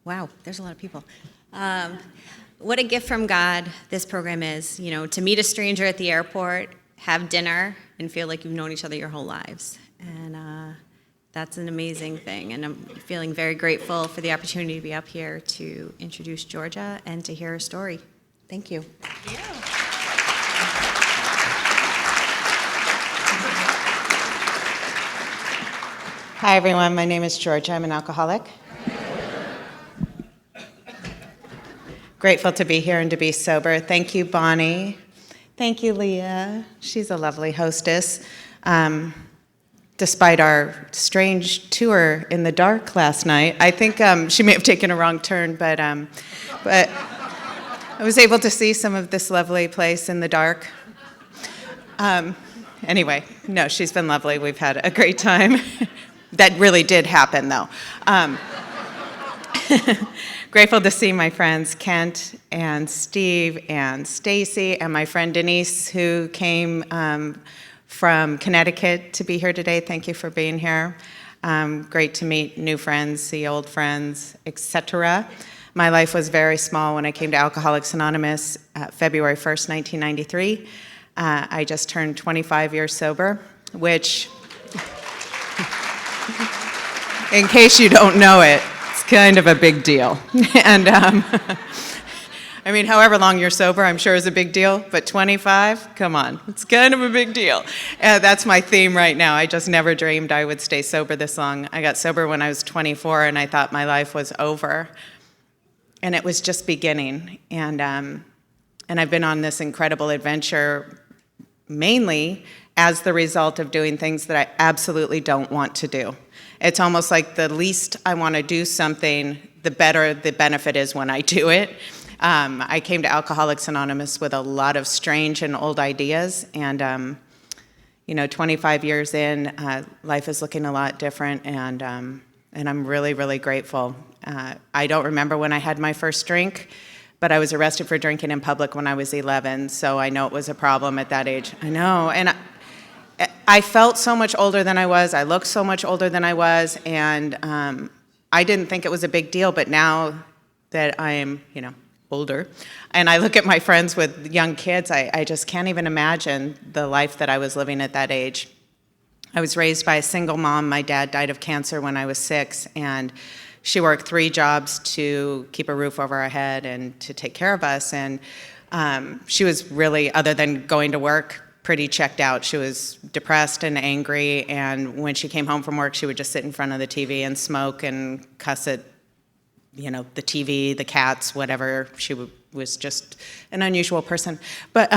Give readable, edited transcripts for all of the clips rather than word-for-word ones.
Wow, there's a lot of people. What a gift from God this program is, to meet a stranger at the airport, have dinner, and feel like you've known each other your whole lives. And that's an amazing thing. And I'm feeling very grateful for the opportunity to be up here to introduce Georgia and to hear her story. Thank you. Thank you. Hi, everyone. My name is Georgia. I'm an alcoholic. Grateful to be here and to be sober. Thank you, Bonnie. Thank you, Leah. She's a lovely hostess. Despite our strange tour in the dark last night, I think she may have taken a wrong turn, but I was able to see some of this lovely place in the dark. Anyway, no, she's been lovely. We've had a great time. That really did happen, though. Grateful to see my friends Kent and Steve and Stacy and my friend Denise, who came from Connecticut to be here today. Thank you for being here. Great to meet new friends, see old friends, etc. My life was very small when I came to Alcoholics Anonymous February 1st, 1993. I just turned 25 years sober, which, in case you don't know it, it's kind of a big deal. And I mean, however long you're sober, I'm sure is a big deal, but 25, come on, it's kind of a big deal. That's my theme right now. I just never dreamed I would stay sober this long. I got sober when I was 24, and I thought my life was over. And it was just beginning. And I've been on this incredible adventure mainly as the result of doing things that I absolutely don't want to do. It's almost like the least I want to do something, the better the benefit is when I do it. I came to Alcoholics Anonymous with a lot of strange and old ideas, and 25 years in, life is looking a lot different, and I'm really, really grateful. I don't remember when I had my first drink, but I was arrested for drinking in public when I was 11, so I know it was a problem at that age. I know, and I felt so much older than I was. I looked so much older than I was, and I didn't think it was a big deal. But now that I am, older, and I look at my friends with young kids, I just can't even imagine the life that I was living at that age. I was raised by a single mom. My dad died of cancer when I was 6, and she worked 3 jobs to keep a roof over our head and to take care of us. And she was really, other than going to work, pretty checked out. She was depressed and angry, and when she came home from work, she would just sit in front of the TV and smoke and cuss at, the TV, the cats, whatever. She was just an unusual person. But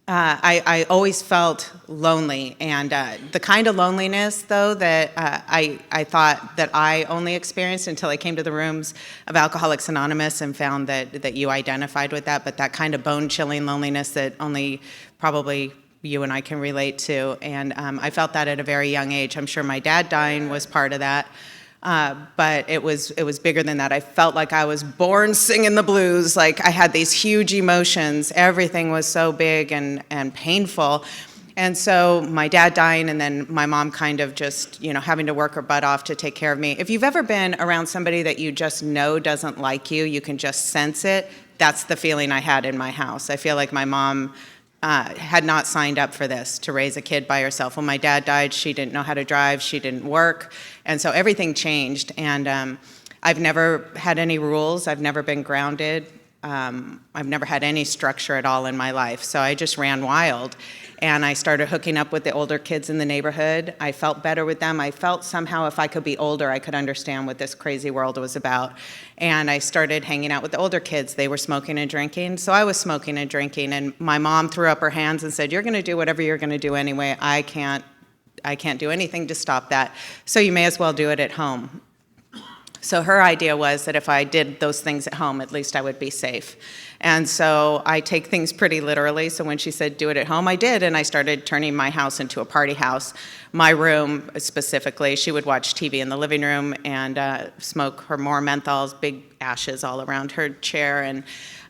I always felt lonely, and the kind of loneliness, though, that I thought that I only experienced until I came to the rooms of Alcoholics Anonymous and found that you identified with that, but that kind of bone-chilling loneliness that only probably you and I can relate to, and I felt that at a very young age. I'm sure my dad dying was part of that. But it was bigger than that. I felt like I was born singing the blues. Like I had these huge emotions. Everything was so big and painful. And so my dad dying, and then my mom kind of just, having to work her butt off to take care of me. If you've ever been around somebody that you just know doesn't like you can just sense it. That's the feeling I had in my house. I feel like my mom had not signed up for this, to raise a kid by herself. When my dad died, she didn't know how to drive, she didn't work, and so everything changed. And I've never had any rules, I've never been grounded, I've never had any structure at all in my life, so I just ran wild. And I started hooking up with the older kids in the neighborhood. I felt better with them. I felt somehow if I could be older, I could understand what this crazy world was about. And I started hanging out with the older kids. They were smoking and drinking, so I was smoking and drinking. And my mom threw up her hands and said, "You're going to do whatever you're going to do anyway. I can't do anything to stop that. So you may as well do it at home." So her idea was that if I did those things at home, at least I would be safe. And so I take things pretty literally. So when she said do it at home, I did. And I started turning my house into a party house. My room specifically, she would watch TV in the living room and smoke her more menthols, big ashes all around her chair. And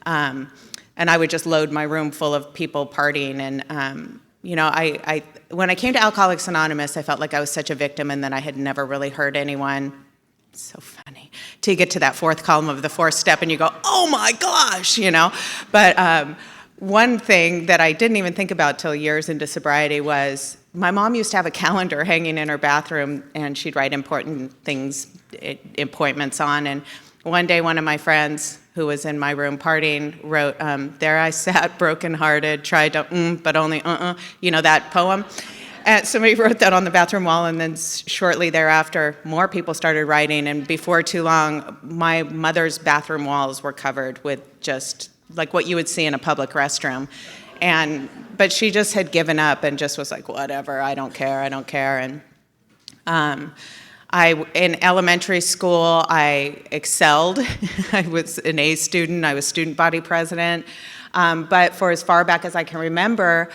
I would just load my room full of people partying. And when I came to Alcoholics Anonymous, I felt like I was such a victim and that I had never really hurt anyone. So funny. till you get to that fourth column of the fourth step and you go, oh my gosh, you know. But one thing that I didn't even think about till years into sobriety was my mom used to have a calendar hanging in her bathroom, and she'd write important things, appointments on. And one day, one of my friends who was in my room partying wrote, there I sat, brokenhearted, tried to, but only, you know, that poem. And somebody wrote that on the bathroom wall, and then shortly thereafter, more people started writing. And before too long, my mother's bathroom walls were covered with just like what you would see in a public restroom. But she just had given up and just was like, whatever, I don't care. And in elementary school, I excelled. I was an A student. I was student body president. But for as far back as I can remember,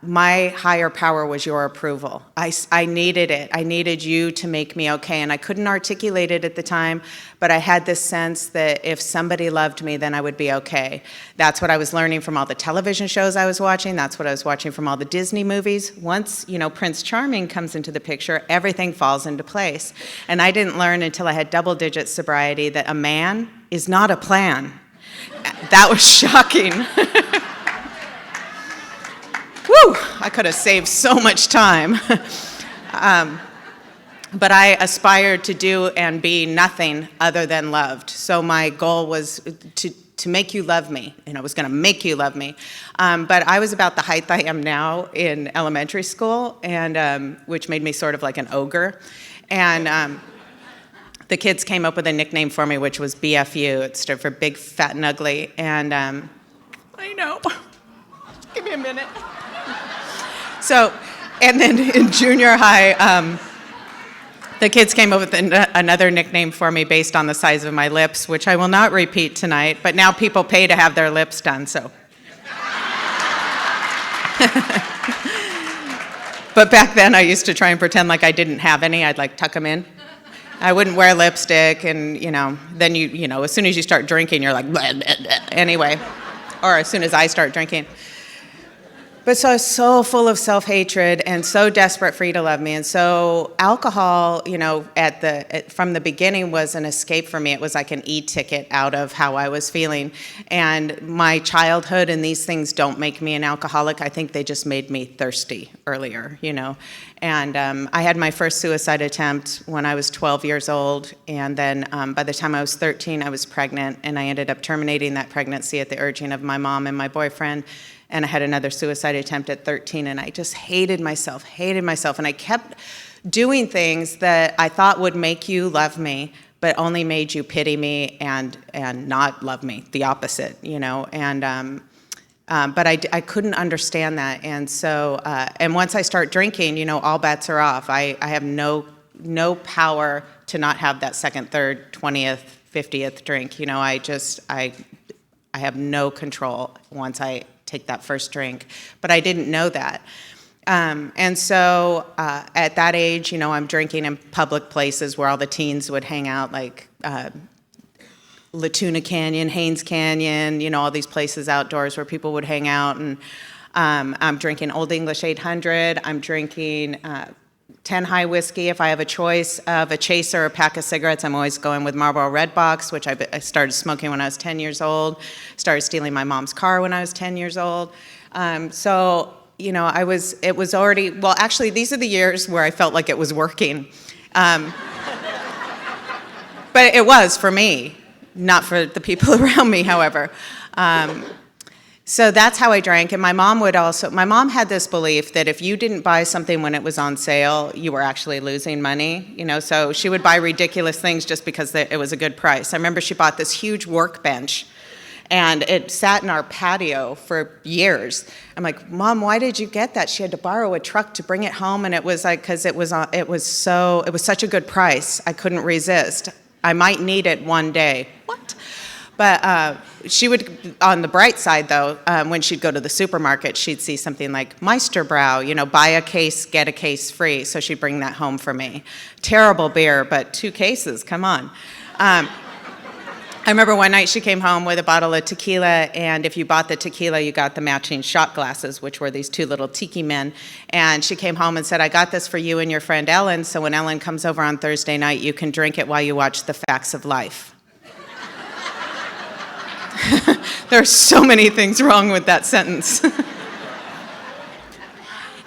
my higher power was your approval. I needed it. I needed you to make me okay. And I couldn't articulate it at the time, but I had this sense that if somebody loved me, then I would be okay. That's what I was learning from all the television shows I was watching. That's what I was watching from all the Disney movies. Once, you know, Prince Charming comes into the picture, everything falls into place. And I didn't learn until I had double-digit sobriety that a man is not a plan. That was shocking. Whew, I could have saved so much time. But I aspired to do and be nothing other than loved. So my goal was to make you love me, and I was going to make you love me. But I was about the height I am now in elementary school, and which made me sort of like an ogre. And the kids came up with a nickname for me, which was BFU. It stood for Big, Fat, and Ugly. And I know. Give me a minute. So, and then in junior high, the kids came up with another nickname for me based on the size of my lips, which I will not repeat tonight, but now people pay to have their lips done, so. But back then, I used to try and pretend like I didn't have any. I'd like tuck them in. I wouldn't wear lipstick, and then you know, as soon as you start drinking, you're like, bleh, bleh, bleh. Anyway, or as soon as I start drinking. But so I was so full of self-hatred and so desperate for you to love me. And so alcohol, you know, from the beginning was an escape for me. It was like an e-ticket out of how I was feeling. And my childhood and these things don't make me an alcoholic. I think they just made me thirsty earlier, you know. And I had my first suicide attempt when I was 12 years old. And then by the time I was 13, I was pregnant. And I ended up terminating that pregnancy at the urging of my mom and my boyfriend. And I had another suicide attempt at 13, and I just hated myself. And I kept doing things that I thought would make you love me, but only made you pity me and not love me, the opposite, you know. And but I couldn't understand that. And so, and once I start drinking, you know, all bets are off. I have no power to not have that second, third, 20th, 50th drink. You know, I have no control once I take that first drink, but I didn't know that. And so at that age, you know, I'm drinking in public places where all the teens would hang out, like Latuna Canyon, Haynes Canyon, you know, all these places outdoors where people would hang out. And I'm drinking Old English 800. I'm drinking 10 High whiskey. If I have a choice of a chaser or a pack of cigarettes, I'm always going with Marlboro Red Box, which I started smoking when I was 10 years old. Started stealing my mom's car when I was 10 years old. So, you know, it was already, well, actually, these are the years where I felt like it was working. But it was for me, not for the people around me, however. So that's how I drank. And my mom had this belief that if you didn't buy something when it was on sale, you were actually losing money, you know, so she would buy ridiculous things just because it was a good price. I remember she bought this huge workbench, and it sat in our patio for years. I'm like, Mom, why did you get that? She had to borrow a truck to bring it home, and it was like, because it was such a good price, I couldn't resist. I might need it one day. What? But she would, on the bright side though, when she'd go to the supermarket, she'd see something like Meisterbrow, you know, buy a case, get a case free. So she'd bring that home for me. Terrible beer, but 2 cases, come on. I remember one night she came home with a bottle of tequila, and if you bought the tequila, you got the matching shot glasses, which were these two little tiki men. And she came home and said, I got this for you and your friend Ellen, so when Ellen comes over on Thursday night, you can drink it while you watch The Facts of Life. There are so many things wrong with that sentence.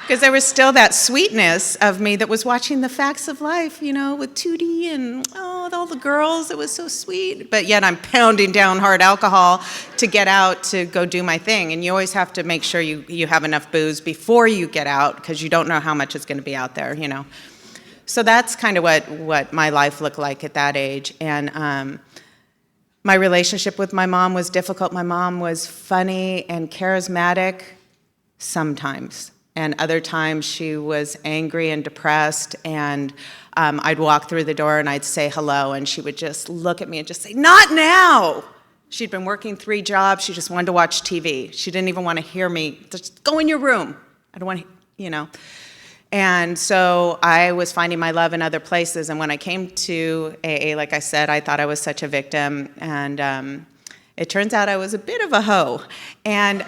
Because there was still that sweetness of me that was watching The Facts of Life, with Tootie and all the girls. It was so sweet. But yet I'm pounding down hard alcohol to get out to go do my thing. And you always have to make sure you have enough booze before you get out, because you don't know how much is going to be out there, So that's kind of what my life looked like at that age. And my relationship with my mom was difficult. My mom was funny and charismatic sometimes. And other times she was angry and depressed, and I'd walk through the door and I'd say hello, and she would just look at me and just say, not now! She'd been working 3 jobs, she just wanted to watch TV. She didn't even want to hear me, just go in your room. I don't want to, And so I was finding my love in other places, and when I came to AA, like I said, I thought I was such a victim, and it turns out I was a bit of a hoe. And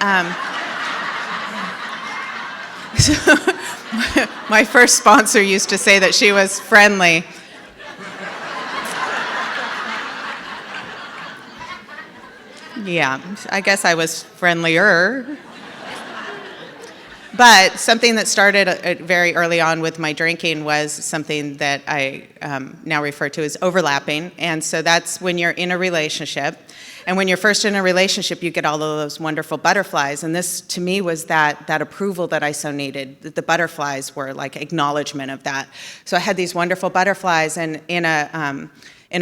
so, my first sponsor used to say that she was friendly. Yeah, I guess I was friendlier. But something that started very early on with my drinking was something that I now refer to as overlapping. And so that's when you're in a relationship. And when you're first in a relationship, you get all of those wonderful butterflies. And this, to me, was that approval that I so needed. The butterflies were like acknowledgement of that. So I had these wonderful butterflies. And in a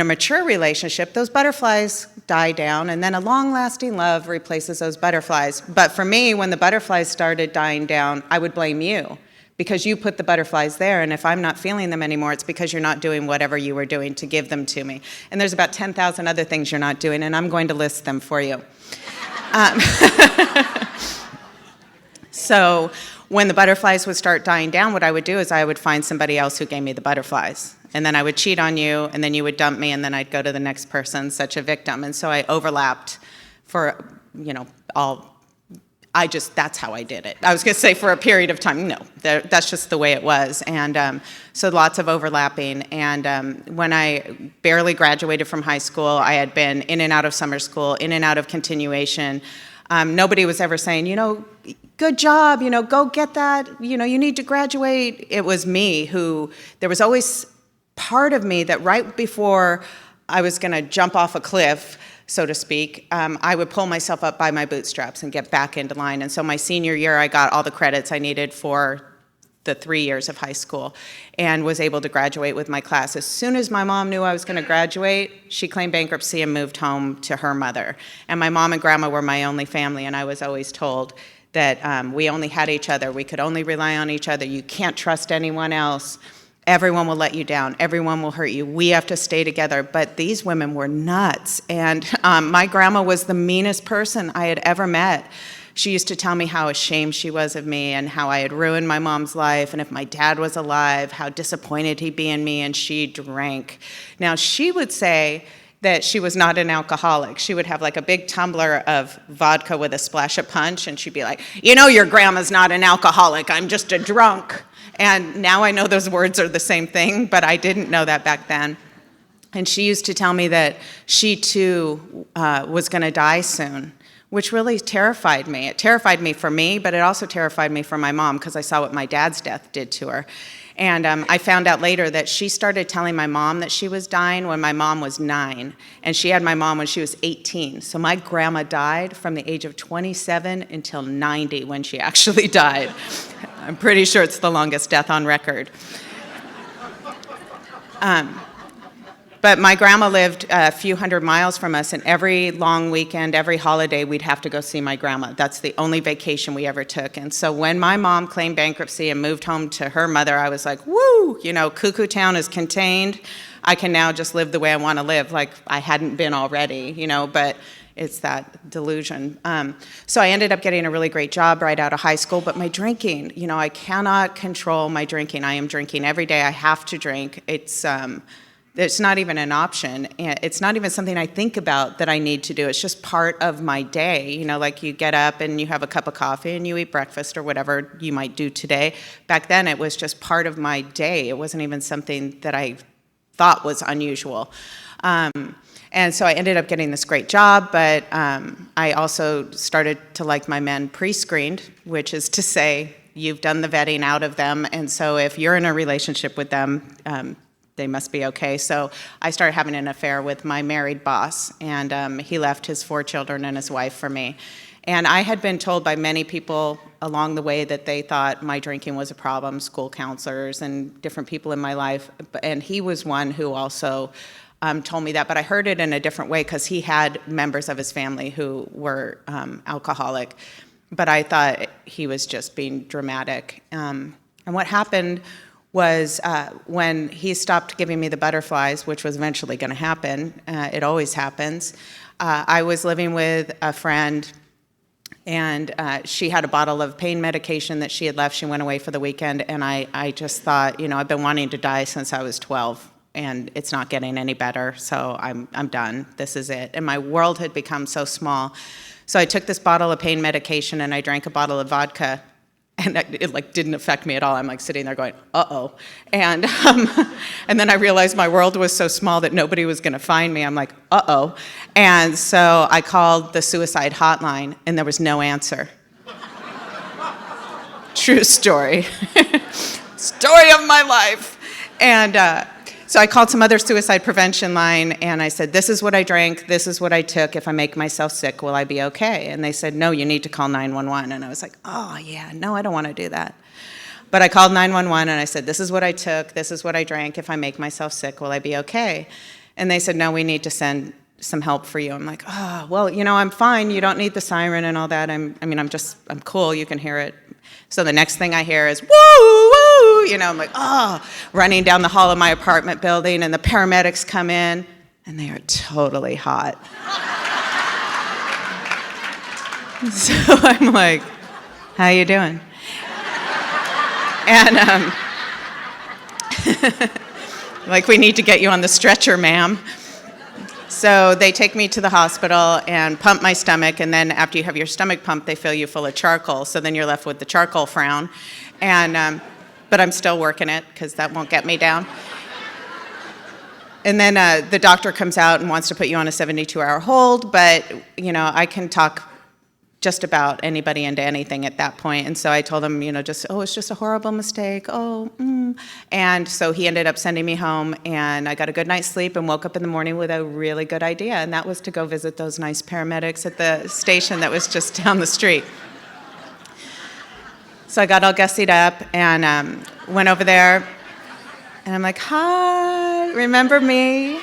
mature relationship, those butterflies die down, and then a long-lasting love replaces those butterflies. But for me, when the butterflies started dying down, I would blame you, because you put the butterflies there, and if I'm not feeling them anymore, it's because you're not doing whatever you were doing to give them to me. And there's about 10,000 other things you're not doing, and I'm going to list them for you. So when the butterflies would start dying down, what I would do is I would find somebody else who gave me the butterflies. And then I would cheat on you, and then you would dump me, and then I'd go to the next person, such a victim. And so I overlapped for, that's how I did it. I was going to say for a period of time. No, that's just the way it was. And so lots of overlapping. And when I barely graduated from high school, I had been in and out of summer school, in and out of continuation. Nobody was ever saying, good job, go get that, you need to graduate. It was me there was always part of me that right before I was going to jump off a cliff, so to speak, I would pull myself up by my bootstraps and get back into line. And so my senior year, I got all the credits I needed for the 3 years of high school and was able to graduate with my class. As soon as my mom knew I was going to graduate, she claimed bankruptcy and moved home to her mother. And my mom and grandma were my only family, and I was always told that we only had each other. We could only rely on each other. You can't trust anyone else. Everyone will let you down. Everyone will hurt you. We have to stay together. But these women were nuts. And my grandma was the meanest person I had ever met. She used to tell me how ashamed she was of me and how I had ruined my mom's life, and if my dad was alive, how disappointed he'd be in me, and she drank. Now, she would say that she was not an alcoholic. She would have like a big tumbler of vodka with a splash of punch, and she'd be like, your grandma's not an alcoholic, I'm just a drunk. And now I know those words are the same thing, but I didn't know that back then. And she used to tell me that she too was going to die soon, which really terrified me. It terrified me for me, but it also terrified me for my mom, because I saw what my dad's death did to her. And I found out later that she started telling my mom that she was dying when my mom was 9, and she had my mom when she was 18. So my grandma died from the age of 27 until 90 when she actually died. I'm pretty sure it's the longest death on record. But my grandma lived a few hundred miles from us, and every long weekend, every holiday, we'd have to go see my grandma. That's the only vacation we ever took. And so when my mom claimed bankruptcy and moved home to her mother, I was like, woo, Cuckoo Town is contained. I can now just live the way I want to live, like I hadn't been already, but it's that delusion. So I ended up getting a really great job right out of high school, but my drinking, I cannot control my drinking. I am drinking every day. I have to drink. it's not even an option. And it's not even something I think about that I need to do. It's just part of my day. You know, like you get up and you have a cup of coffee and you eat breakfast or whatever you might do today. Back then, it was just part of my day. It wasn't even something that I thought was unusual. And so I ended up getting this great job, but I also started to like my men pre-screened, which is to say you've done the vetting out of them, and so if you're in a relationship with them, they must be okay. So I started having an affair with my married boss, and he left his 4 children and his wife for me. And I had been told by many people along the way that they thought my drinking was a problem, school counselors and different people in my life, and he was one who also told me that, but I heard it in a different way because he had members of his family who were alcoholic, but I thought he was just being dramatic. And what happened was when he stopped giving me the butterflies, which was eventually going to happen, it always happens, I was living with a friend, and she had a bottle of pain medication that she had left. She went away for the weekend, and I just thought, I've been wanting to die since I was 12. And it's not getting any better, so I'm done. This is it. And my world had become so small. So I took this bottle of pain medication and I drank a bottle of vodka, and it like didn't affect me at all. I'm like sitting there going, uh-oh. And then I realized my world was so small that nobody was gonna find me. I'm like, uh-oh. And so I called the suicide hotline and there was no answer. True story. Story of my life. And so I called some other suicide prevention line, and I said, this is what I drank, this is what I took. If I make myself sick, will I be okay? And they said, no, you need to call 911. And I was like, oh, yeah, no, I don't want to do that. But I called 911, and I said, this is what I took, this is what I drank. If I make myself sick, will I be okay? And they said, no, we need to send some help for you. I'm like, oh, well, I'm fine. You don't need the siren and all that. I'm cool. You can hear it. So the next thing I hear is, woo, woo, I'm like, oh, running down the hall of my apartment building, and the paramedics come in, and they are totally hot. So I'm like, how you doing? And like, we need to get you on the stretcher, ma'am. So they take me to the hospital and pump my stomach, and then after you have your stomach pumped, they fill you full of charcoal. So then you're left with the charcoal frown. And but I'm still working it because that won't get me down. And then the doctor comes out and wants to put you on a 72-hour hold, but I can talk just about anybody into anything at that point. And so I told him, it's just a horrible mistake. And so he ended up sending me home, and I got a good night's sleep and woke up in the morning with a really good idea, and that was to go visit those nice paramedics at the station that was just down the street. So I got all gussied up and went over there, and I'm like, hi, remember me?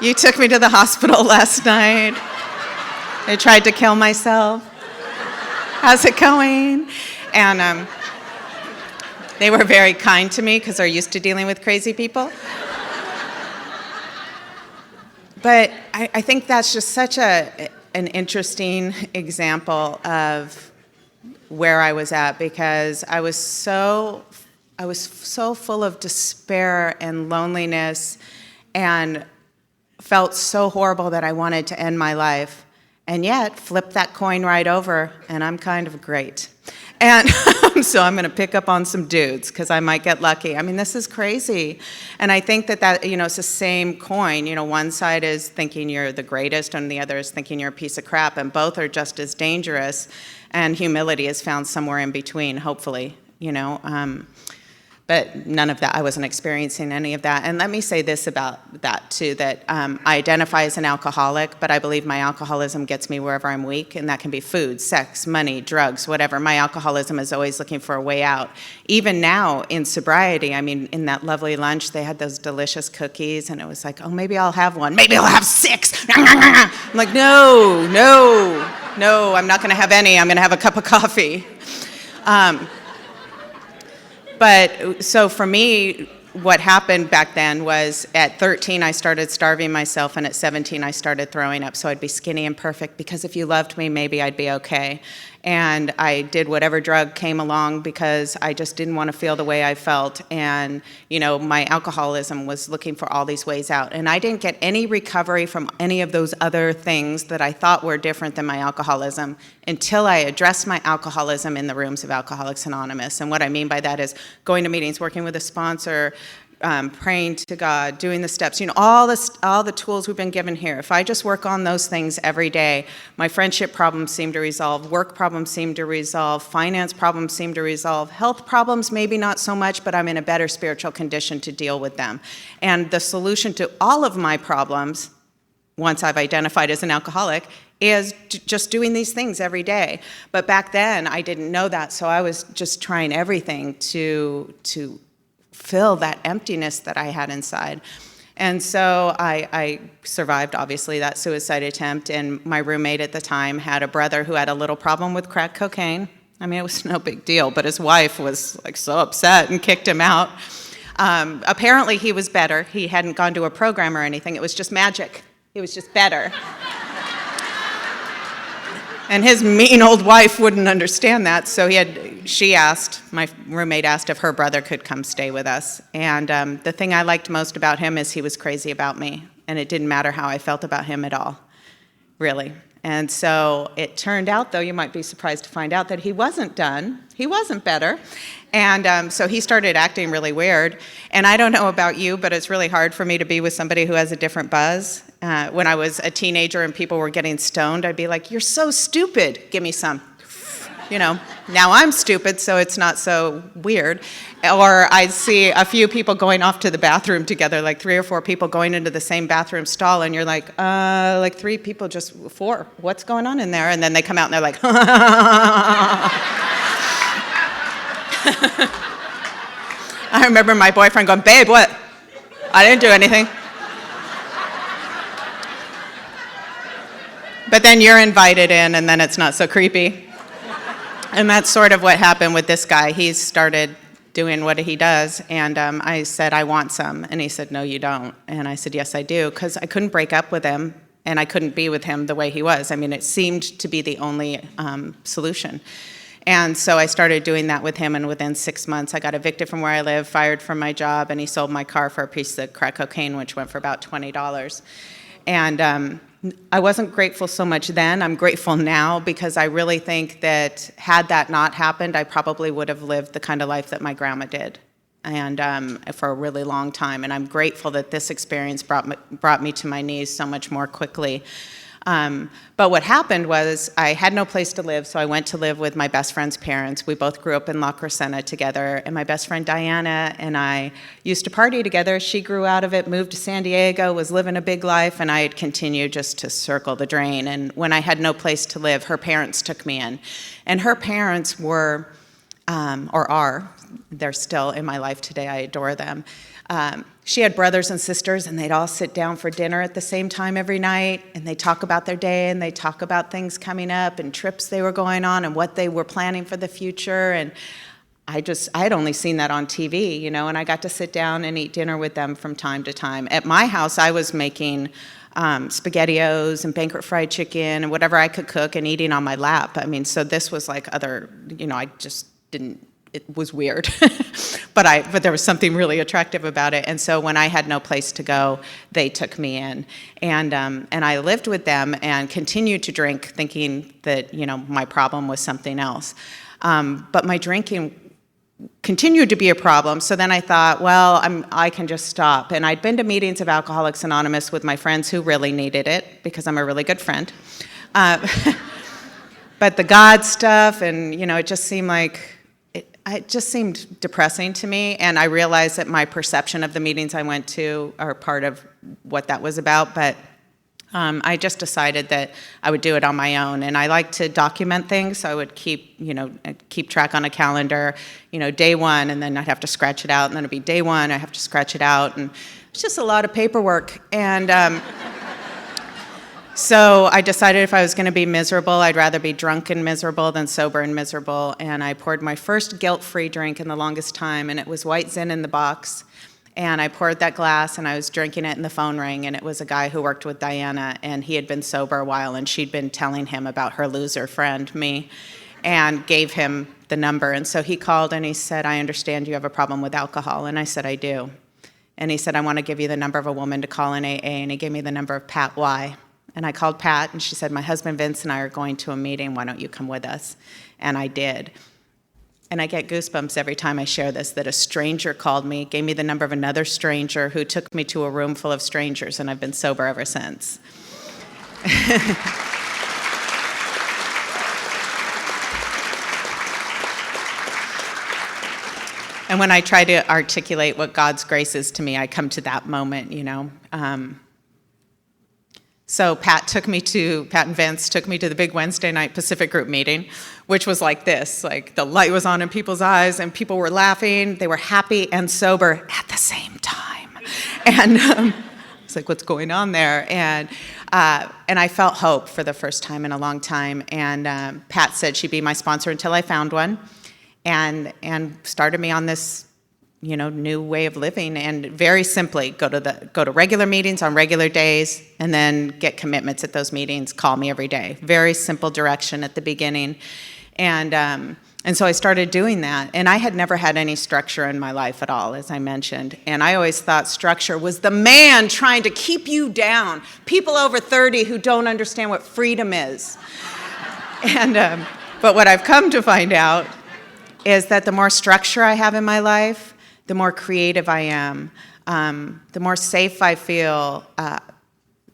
You took me to the hospital last night. I tried to kill myself. How's it going? And they were very kind to me because they're used to dealing with crazy people. But I think that's just such an interesting example of where I was at, because I was so full of despair and loneliness and felt so horrible that I wanted to end my life, and yet flip that coin right over and I'm kind of great. And so I'm going to pick up on some dudes because I might get lucky. This is crazy. And I think that it's the same coin. One side is thinking you're the greatest and the other is thinking you're a piece of crap, and both are just as dangerous, and humility is found somewhere in between, hopefully, But none of that, I wasn't experiencing any of that. And let me say this about that too, that I identify as an alcoholic, but I believe my alcoholism gets me wherever I'm weak, and that can be food, sex, money, drugs, whatever. My alcoholism is always looking for a way out. Even now in sobriety, in that lovely lunch, they had those delicious cookies, and it was like, oh, maybe I'll have one. Maybe I'll have 6. I'm like, no, I'm not gonna have any. I'm gonna have a cup of coffee. But so for me, what happened back then was at 13, I started starving myself, and at 17, I started throwing up. So I'd be skinny and perfect because if you loved me, maybe I'd be okay. And I did whatever drug came along because I just didn't want to feel the way I felt. And, my alcoholism was looking for all these ways out. And I didn't get any recovery from any of those other things that I thought were different than my alcoholism until I addressed my alcoholism in the rooms of Alcoholics Anonymous. And what I mean by that is going to meetings, working with a sponsor, praying to God, doing the steps, all the tools we've been given here. If I just work on those things every day, my friendship problems seem to resolve, work problems seem to resolve, finance problems seem to resolve, health problems maybe not so much, but I'm in a better spiritual condition to deal with them. And the solution to all of my problems, once I've identified as an alcoholic, is just doing these things every day. But back then, I didn't know that, so I was just trying everything to fill that emptiness that I had inside. And so I survived, obviously, that suicide attempt, and my roommate at the time had a brother who had a little problem with crack cocaine. I mean, it was no big deal, but his wife was so upset and kicked him out. Apparently, he was better. He hadn't gone to a program or anything. It was just magic. He was just better. And his mean old wife wouldn't understand that, so my roommate asked if her brother could come stay with us. And the thing I liked most about him is he was crazy about me, and it didn't matter how I felt about him at all, really. And so it turned out, though, you might be surprised to find out that he wasn't done. He wasn't better. And so he started acting really weird. And I don't know about you, but it's really hard for me to be with somebody who has a different buzz. When I was a teenager and people were getting stoned, I'd be like, "You're so stupid. Give me some." Now I'm stupid, so it's not so weird. Or I'd see a few people going off to the bathroom together, like 3 or 4 people going into the same bathroom stall, and you're like 3 people, just 4. What's going on in there? And then they come out and they're like, I remember my boyfriend going, "Babe, what? I didn't do anything." But then you're invited in, and then it's not so creepy. And that's sort of what happened with this guy. He started doing what he does, and I said, "I want some." And he said, "No, you don't." And I said, "Yes, I do," because I couldn't break up with him, and I couldn't be with him the way he was. I mean, it seemed to be the only solution. And so I started doing that with him, and within 6 months, I got evicted from where I live, fired from my job, and he sold my car for a piece of crack cocaine, which went for about $20. And I wasn't grateful so much then. I'm grateful now because I really think that had that not happened, I probably would have lived the kind of life that my grandma did, and for a really long time. And I'm grateful that this experience brought me to my knees so much more quickly. But what happened was I had no place to live, so I went to live with my best friend's parents. We both grew up in La Crescenta together, and my best friend Diana and I used to party together. She grew out of it, moved to San Diego, was living a big life, and I had continued just to circle the drain. And when I had no place to live, her parents took me in. And her parents were, or are, they're still in my life today, I adore them. She had brothers and sisters, and they'd all sit down for dinner at the same time every night, and they'd talk about their day, and they'd talk about things coming up and trips they were going on and what they were planning for the future. And I had only seen that on TV, and I got to sit down and eat dinner with them from time to time. At my house, I was making SpaghettiOs and banquet fried chicken and whatever I could cook and eating on my lap. I mean, so this was like I just didn't. It was weird, but there was something really attractive about it. And so when I had no place to go, they took me in, and I lived with them and continued to drink, thinking that my problem was something else. But my drinking continued to be a problem. So then I thought, well, I can just stop. And I'd been to meetings of Alcoholics Anonymous with my friends who really needed it because I'm a really good friend. But the God stuff, and it just seemed like. It just seemed depressing to me, and I realized that my perception of the meetings I went to are part of what that was about, but I just decided that I would do it on my own, and I like to document things, so I would keep track on a calendar, day 1, and then I'd have to scratch it out, and then it'd be day 1, I have to scratch it out, and it's just a lot of paperwork, and so I decided if I was going to be miserable, I'd rather be drunk and miserable than sober and miserable. And I poured my first guilt-free drink in the longest time, and it was White Zin in the box. And I poured that glass, and I was drinking it, and the phone rang, and it was a guy who worked with Diana, and he had been sober a while, and she'd been telling him about her loser friend, me. and gave him the number. And so he called and he said, I understand you have a problem with alcohol. And I said, I do. And he said, I want to give you the number of a woman to call in AA. And he gave me the number of Pat Y. And I called Pat, and she said, my husband Vince and I are going to a meeting. Why don't you come with us? And I did. And I get goosebumps every time I share this, that a stranger called me, gave me the number of another stranger who took me to a room full of strangers, and I've been sober ever since. And when I try to articulate what God's grace is to me, I come to that moment, you know. So Pat and Vince took me to the big Wednesday night Pacific group meeting, which was like this, like the light was on in people's eyes and people were laughing. They were happy and sober at the same time. And it's like, what's going on there? And I felt hope for the first time in a long time. And Pat said she'd be my sponsor until I found one, and started me on this, you know, new way of living. And very simply, go to regular meetings on regular days, and then get commitments at those meetings. Call me every day. Very simple direction at the beginning, and so I started doing that. And I had never had any structure in my life at all, as I mentioned. And I always thought structure was the man trying to keep you down. People over 30 who don't understand what freedom is. And but what I've come to find out is that the more structure I have in my life, the more creative I am, the more safe I feel,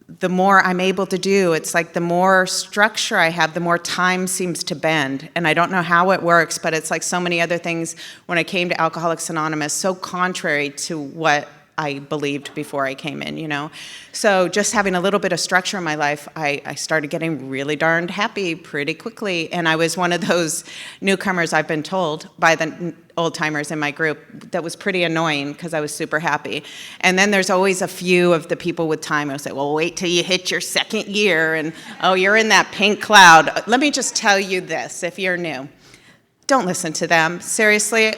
the more I'm able to do. It's like the more structure I have, the more time seems to bend. And I don't know how it works, but it's like so many other things when I came to Alcoholics Anonymous, so contrary to what I believed before I came in, you know. So just having a little bit of structure in my life, I started getting really darned happy pretty quickly. And I was one of those newcomers, I've been told by the old timers in my group, that was pretty annoying because I was super happy. And then there's always a few of the people with time who say, well, wait till you hit your second year, and oh, you're in that pink cloud. Let me just tell you this, if you're new, don't listen to them. Seriously,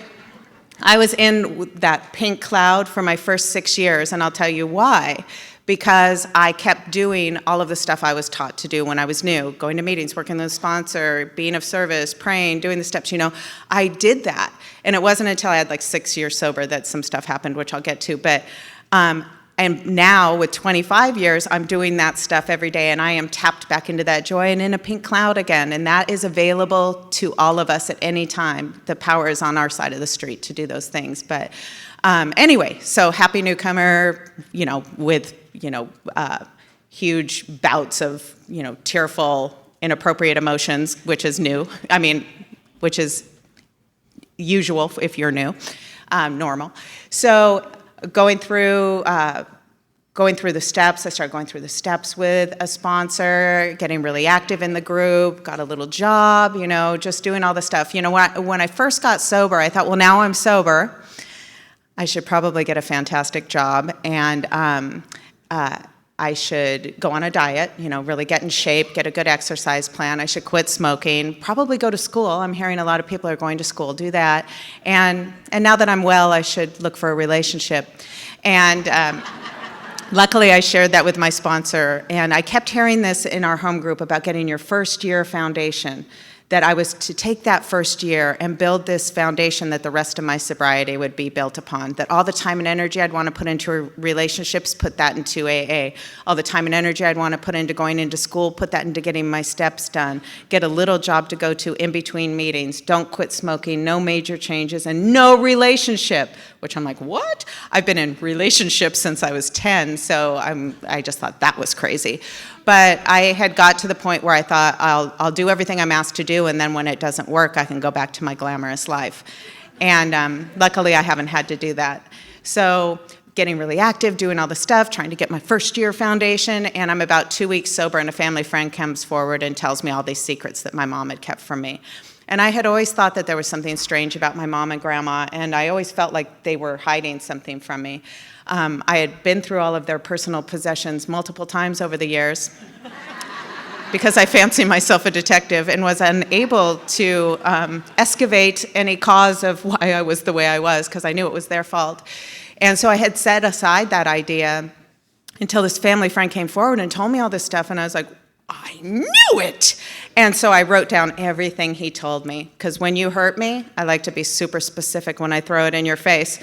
I was in that pink cloud for my first 6 years, and I'll tell you why. Because I kept doing all of the stuff I was taught to do when I was new, going to meetings, working with a sponsor, being of service, praying, doing the steps, you know. I did that. And it wasn't until I had like 6 years sober that some stuff happened, which I'll get to. But and now with 25 years, I'm doing that stuff every day, and I am tapped back into that joy and in a pink cloud again. And that is available to all of us at any time. The power is on our side of the street to do those things. But anyway, so happy newcomer, you know, with, you know, huge bouts of, you know, tearful, inappropriate emotions, which is new. I mean, which is usual if you're new, normal. So going through the steps, I started going through the steps with a sponsor, getting really active in the group, got a little job, you know, just doing all the stuff. You know, when I first got sober, I thought, well, now I'm sober, I should probably get a fantastic job, and I should go on a diet, you know, really get in shape, get a good exercise plan. I should quit smoking, probably go to school. I'm hearing a lot of people are going to school, do that. And now that I'm well, I should look for a relationship. And luckily, I shared that with my sponsor. And I kept hearing this in our home group about getting your first year foundation, that I was to take that first year and build this foundation that the rest of my sobriety would be built upon, that all the time and energy I'd want to put into relationships, put that into AA. All the time and energy I'd want to put into going into school, put that into getting my steps done, get a little job to go to in between meetings, don't quit smoking, no major changes, and no relationship, which I'm like, what? I've been in relationships since I was 10, so I just thought that was crazy. But I had got to the point where I thought, I'll do everything I'm asked to do, and then when it doesn't work, I can go back to my glamorous life. And luckily, I haven't had to do that. So getting really active, doing all the stuff, trying to get my first year foundation, and I'm about 2 weeks sober, and a family friend comes forward and tells me all these secrets that my mom had kept from me. And I had always thought that there was something strange about my mom and grandma, and I always felt like they were hiding something from me. I had been through all of their personal possessions multiple times over the years because I fancy myself a detective, and was unable to excavate any cause of why I was the way I was, because I knew it was their fault. And so I had set aside that idea until this family friend came forward and told me all this stuff, and I was like, I I knew it. And so I wrote down everything he told me, because when you hurt me, I like to be super specific when I throw it in your face.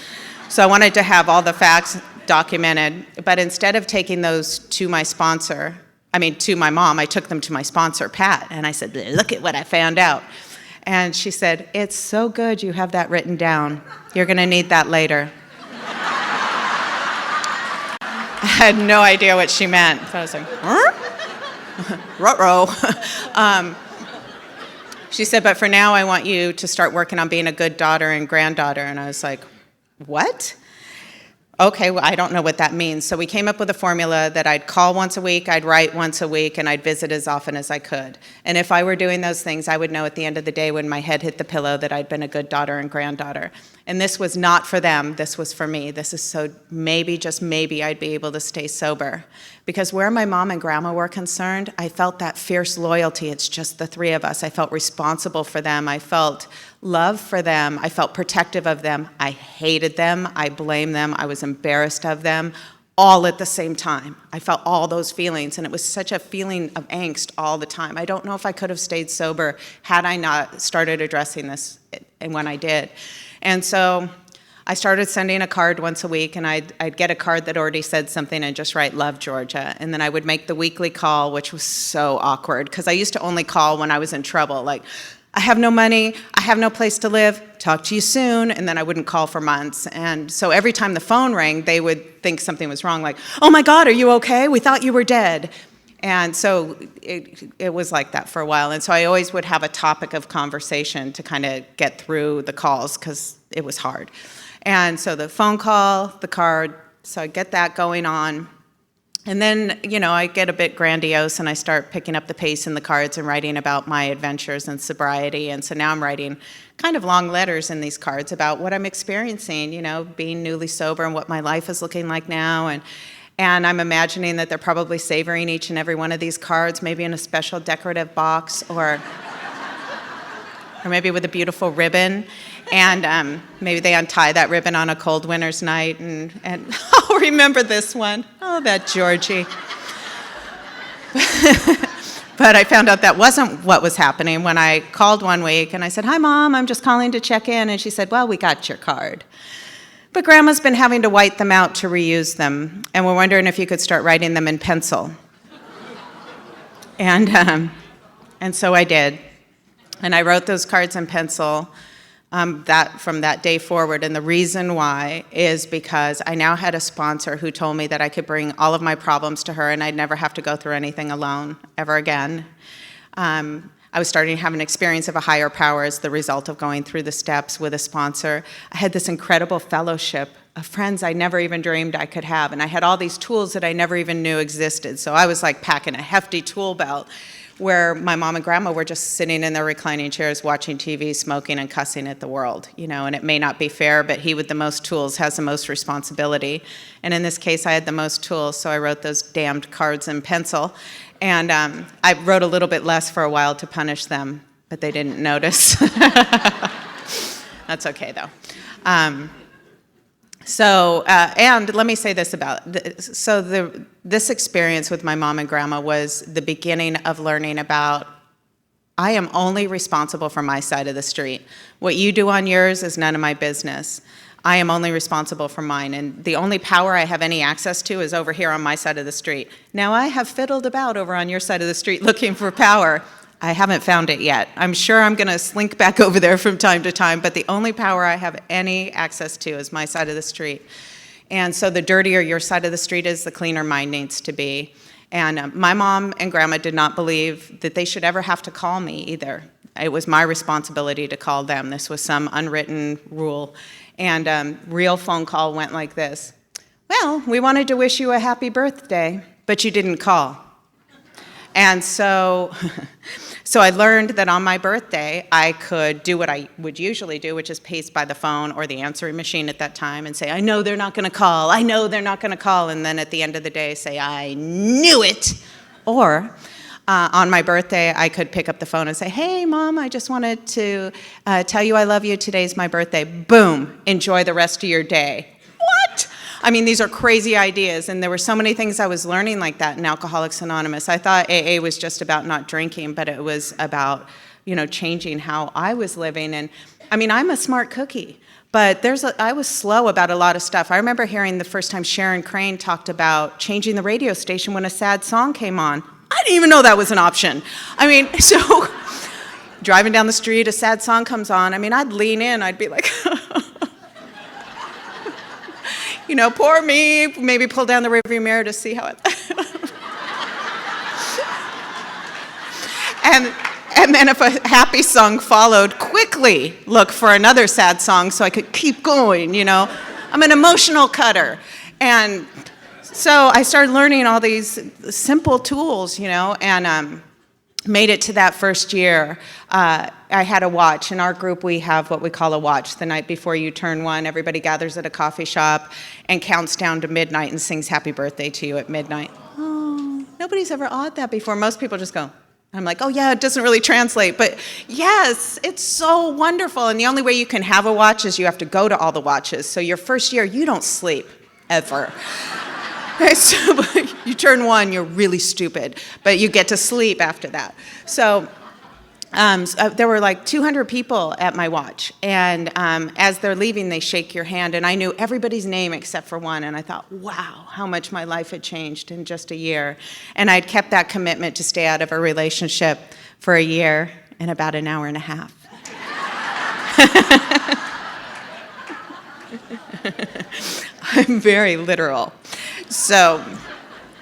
So I wanted to have all the facts documented, but instead of taking those to my sponsor, to my mom, I took them to my sponsor, Pat, and I said, look at what I found out. And she said, it's so good you have that written down. You're going to need that later. I had no idea what she meant. So I was like, ruh-roh. She said, but for now, I want you to start working on being a good daughter and granddaughter. And I was like, what? Okay, well, I don't know what that means. So we came up with a formula that I'd call once a week, I'd write once a week, and I'd visit as often as I could. And if I were doing those things, I would know at the end of the day when my head hit the pillow that I'd been a good daughter and granddaughter. And this was not for them, this was for me. This is so maybe, just maybe, I'd be able to stay sober. Because where my mom and grandma were concerned, I felt that fierce loyalty. It's just the three of us. I felt responsible for them. I felt love for them. I felt protective of them. I hated them. I blamed them. I was embarrassed of them, all at the same time. I felt all those feelings, and it was such a feeling of angst all the time. I don't know if I could have stayed sober had I not started addressing this, and when I did. And so I started sending a card once a week, and I'd get a card that already said something and just write, "Love, Georgia." And then I would make the weekly call, which was so awkward, because I used to only call when I was in trouble, like, I have no money, I have no place to live, talk to you soon, and then I wouldn't call for months. And so every time the phone rang, they would think something was wrong, like, oh my God, are you okay? We thought you were dead. And so it was like that for a while. And so I always would have a topic of conversation to kind of get through the calls, because it was hard. And so the phone call, the card, so I get that going on. And then, I get a bit grandiose, and I start picking up the pace in the cards and writing about my adventures and sobriety. And so now I'm writing kind of long letters in these cards about what I'm experiencing, being newly sober and what my life is looking like now. And I'm imagining that they're probably savoring each and every one of these cards, maybe in a special decorative box, or maybe with a beautiful ribbon. And maybe they untie that ribbon on a cold winter's night, and I'll remember this one. Oh, that Georgie. But I found out that wasn't what was happening when I called one week, and I said, "Hi, Mom, I'm just calling to check in." And she said, "Well, we got your card. But Grandma's been having to white them out to reuse them, and we're wondering if you could start writing them in pencil." And so I did. And I wrote those cards in pencil from that day forward. And the reason why is because I now had a sponsor who told me that I could bring all of my problems to her and I'd never have to go through anything alone ever again. I was starting to have an experience of a higher power as the result of going through the steps with a sponsor. I had this incredible fellowship of friends I never even dreamed I could have. And I had all these tools that I never even knew existed. So I was like packing a hefty tool belt, where my mom and grandma were just sitting in their reclining chairs watching TV, smoking and cussing at the world, and it may not be fair, but he with the most tools has the most responsibility. And in this case, I had the most tools, so I wrote those damned cards in pencil. And I wrote a little bit less for a while to punish them, but they didn't notice. That's okay, though. And let me say this this experience with my mom and grandma was the beginning of learning about I am only responsible for my side of the street. What you do on yours is none of my business. I am only responsible for mine, and the only power I have any access to is over here on my side of the street. Now, I have fiddled about over on your side of the street looking for power. I haven't found it yet. I'm sure I'm going to slink back over there from time to time, but the only power I have any access to is my side of the street. And so the dirtier your side of the street is, the cleaner mine needs to be. And my mom and grandma did not believe that they should ever have to call me either. It was my responsibility to call them. This was some unwritten rule. And real phone call went like this. "Well, we wanted to wish you a happy birthday, but you didn't call." And so I learned that on my birthday, I could do what I would usually do, which is pace by the phone or the answering machine at that time and say, "I know they're not going to call. I know they're not going to call." And then at the end of the day, say, "I knew it." Or on my birthday, I could pick up the phone and say, "Hey, Mom, I just wanted to tell you I love you. Today's my birthday." Boom. Enjoy the rest of your day. What? I mean, these are crazy ideas, and there were so many things I was learning like that in Alcoholics Anonymous. I thought AA was just about not drinking, but it was about, changing how I was living. And I mean, I'm a smart cookie, but I was slow about a lot of stuff. I remember hearing the first time Sharon Crane talked about changing the radio station when a sad song came on. I didn't even know that was an option. I mean, so driving down the street, a sad song comes on. I mean, I'd lean in. I'd be like, poor me. Maybe pull down the rearview mirror to see how it... And then if a happy song followed, quickly look for another sad song so I could keep going, I'm an emotional cutter. And so I started learning all these simple tools, and made it to that first year. I had a watch. In our group, we have what we call a watch. The night before you turn one, everybody gathers at a coffee shop and counts down to midnight and sings happy birthday to you at midnight. Oh, nobody's ever odd that before. Most people just go. I'm like, oh yeah, it doesn't really translate. But yes, it's so wonderful. And the only way you can have a watch is you have to go to all the watches. So your first year, you don't sleep, ever. So you turn one, you're really stupid, but you get to sleep after that. So there were like 200 people at my watch, and as they're leaving, they shake your hand, and I knew everybody's name except for one, and I thought, wow, how much my life had changed in just a year. And I'd kept that commitment to stay out of a relationship for a year and about an hour and a half. I'm very literal. So,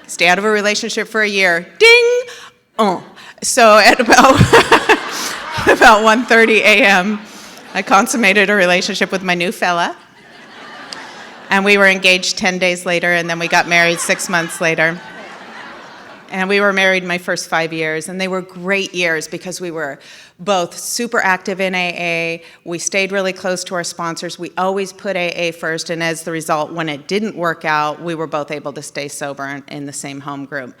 stay out of a relationship for a year. Ding! Oh. So at about 1:30 a.m., I consummated a relationship with my new fella. And we were engaged 10 days later, and then we got married 6 months later. And we were married my first 5 years, and they were great years because we were both super active in AA. We stayed really close to our sponsors. We always put AA first, and as the result, when it didn't work out, we were both able to stay sober in the same home group.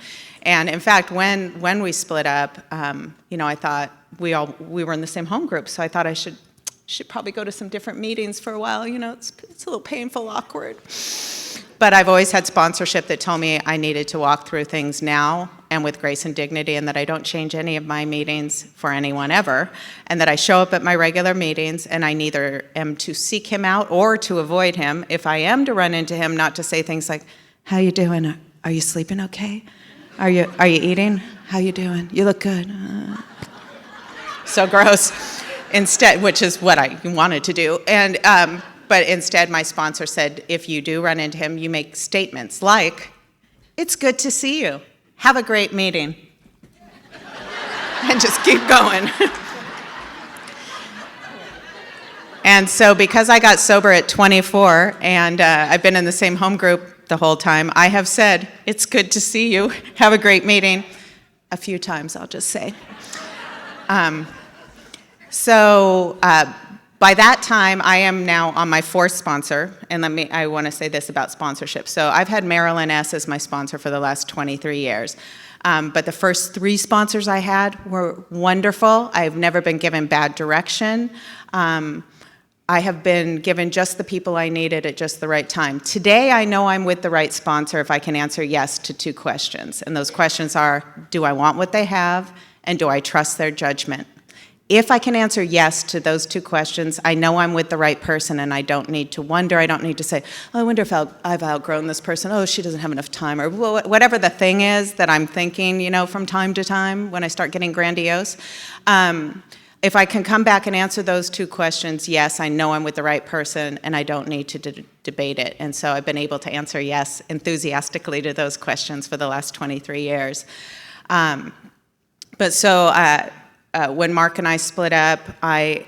And in fact, when we split up, I thought we were in the same home group, so I thought I should probably go to some different meetings for a while. It's a little painful, awkward. But I've always had sponsorship that told me I needed to walk through things now and with grace and dignity, and that I don't change any of my meetings for anyone ever, and that I show up at my regular meetings, and I neither am to seek him out or to avoid him. If I am to run into him, not to say things like, how you doing? Are you sleeping okay? Are you eating? How you doing? You look good. So gross. Instead, which is what I wanted to do. And but instead, my sponsor said, if you do run into him, you make statements like, it's good to see you. Have a great meeting. And just keep going. And so because I got sober at 24, and I've been in the same home group the whole time, I have said, it's good to see you. Have a great meeting. A few times, I'll just say. By that time, I am now on my fourth sponsor, and I want to say this about sponsorship. So I've had Marilyn S. as my sponsor for the last 23 years. But the first 3 sponsors I had were wonderful. I've never been given bad direction. I have been given just the people I needed at just the right time. Today, I know I'm with the right sponsor if I can answer yes to 2 questions. And those questions are, do I want what they have, and do I trust their judgment? If I can answer yes to those 2 questions, I know I'm with the right person, and I don't need to wonder. I don't need to say, oh, I wonder if I've outgrown this person. Oh, she doesn't have enough time, or whatever the thing is that I'm thinking, from time to time when I start getting grandiose. If I can come back and answer those 2 questions, yes, I know I'm with the right person, and I don't need to debate it. And so I've been able to answer yes enthusiastically to those questions for the last 23 years. When Mark and I split up, I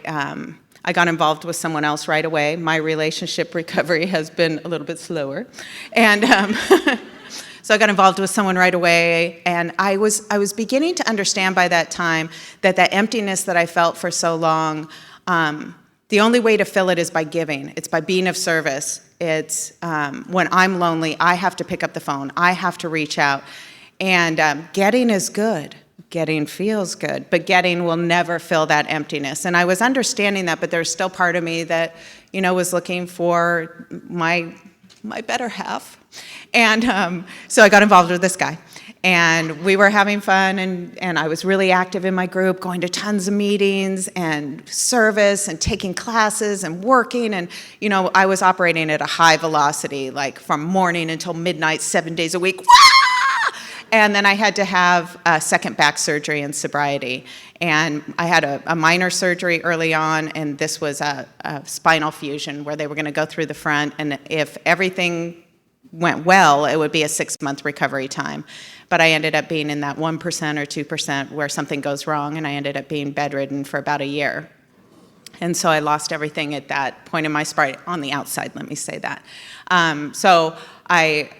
got involved with someone else right away. My relationship recovery has been a little bit slower. And so I got involved with someone right away, and I was beginning to understand by that time that emptiness that I felt for so long, the only way to fill it is by giving. It's by being of service. It's when I'm lonely, I have to pick up the phone. I have to reach out. And getting is good. Getting feels good, but getting will never fill that emptiness. And I was understanding that, but there's still part of me that, was looking for my my better half. And so I got involved with this guy. And we were having fun, and I was really active in my group, going to tons of meetings and service and taking classes and working. And, I was operating at a high velocity, like from morning until midnight, 7 days a week. Wah! And then I had to have a second back surgery in sobriety. And I had a minor surgery early on, and this was a spinal fusion where they were going to go through the front. And if everything went well, it would be a 6-month recovery time. But I ended up being in that 1% or 2% where something goes wrong, and I ended up being bedridden for about a year. And so I lost everything at that point in my sobriety, on the outside, let me say that. So I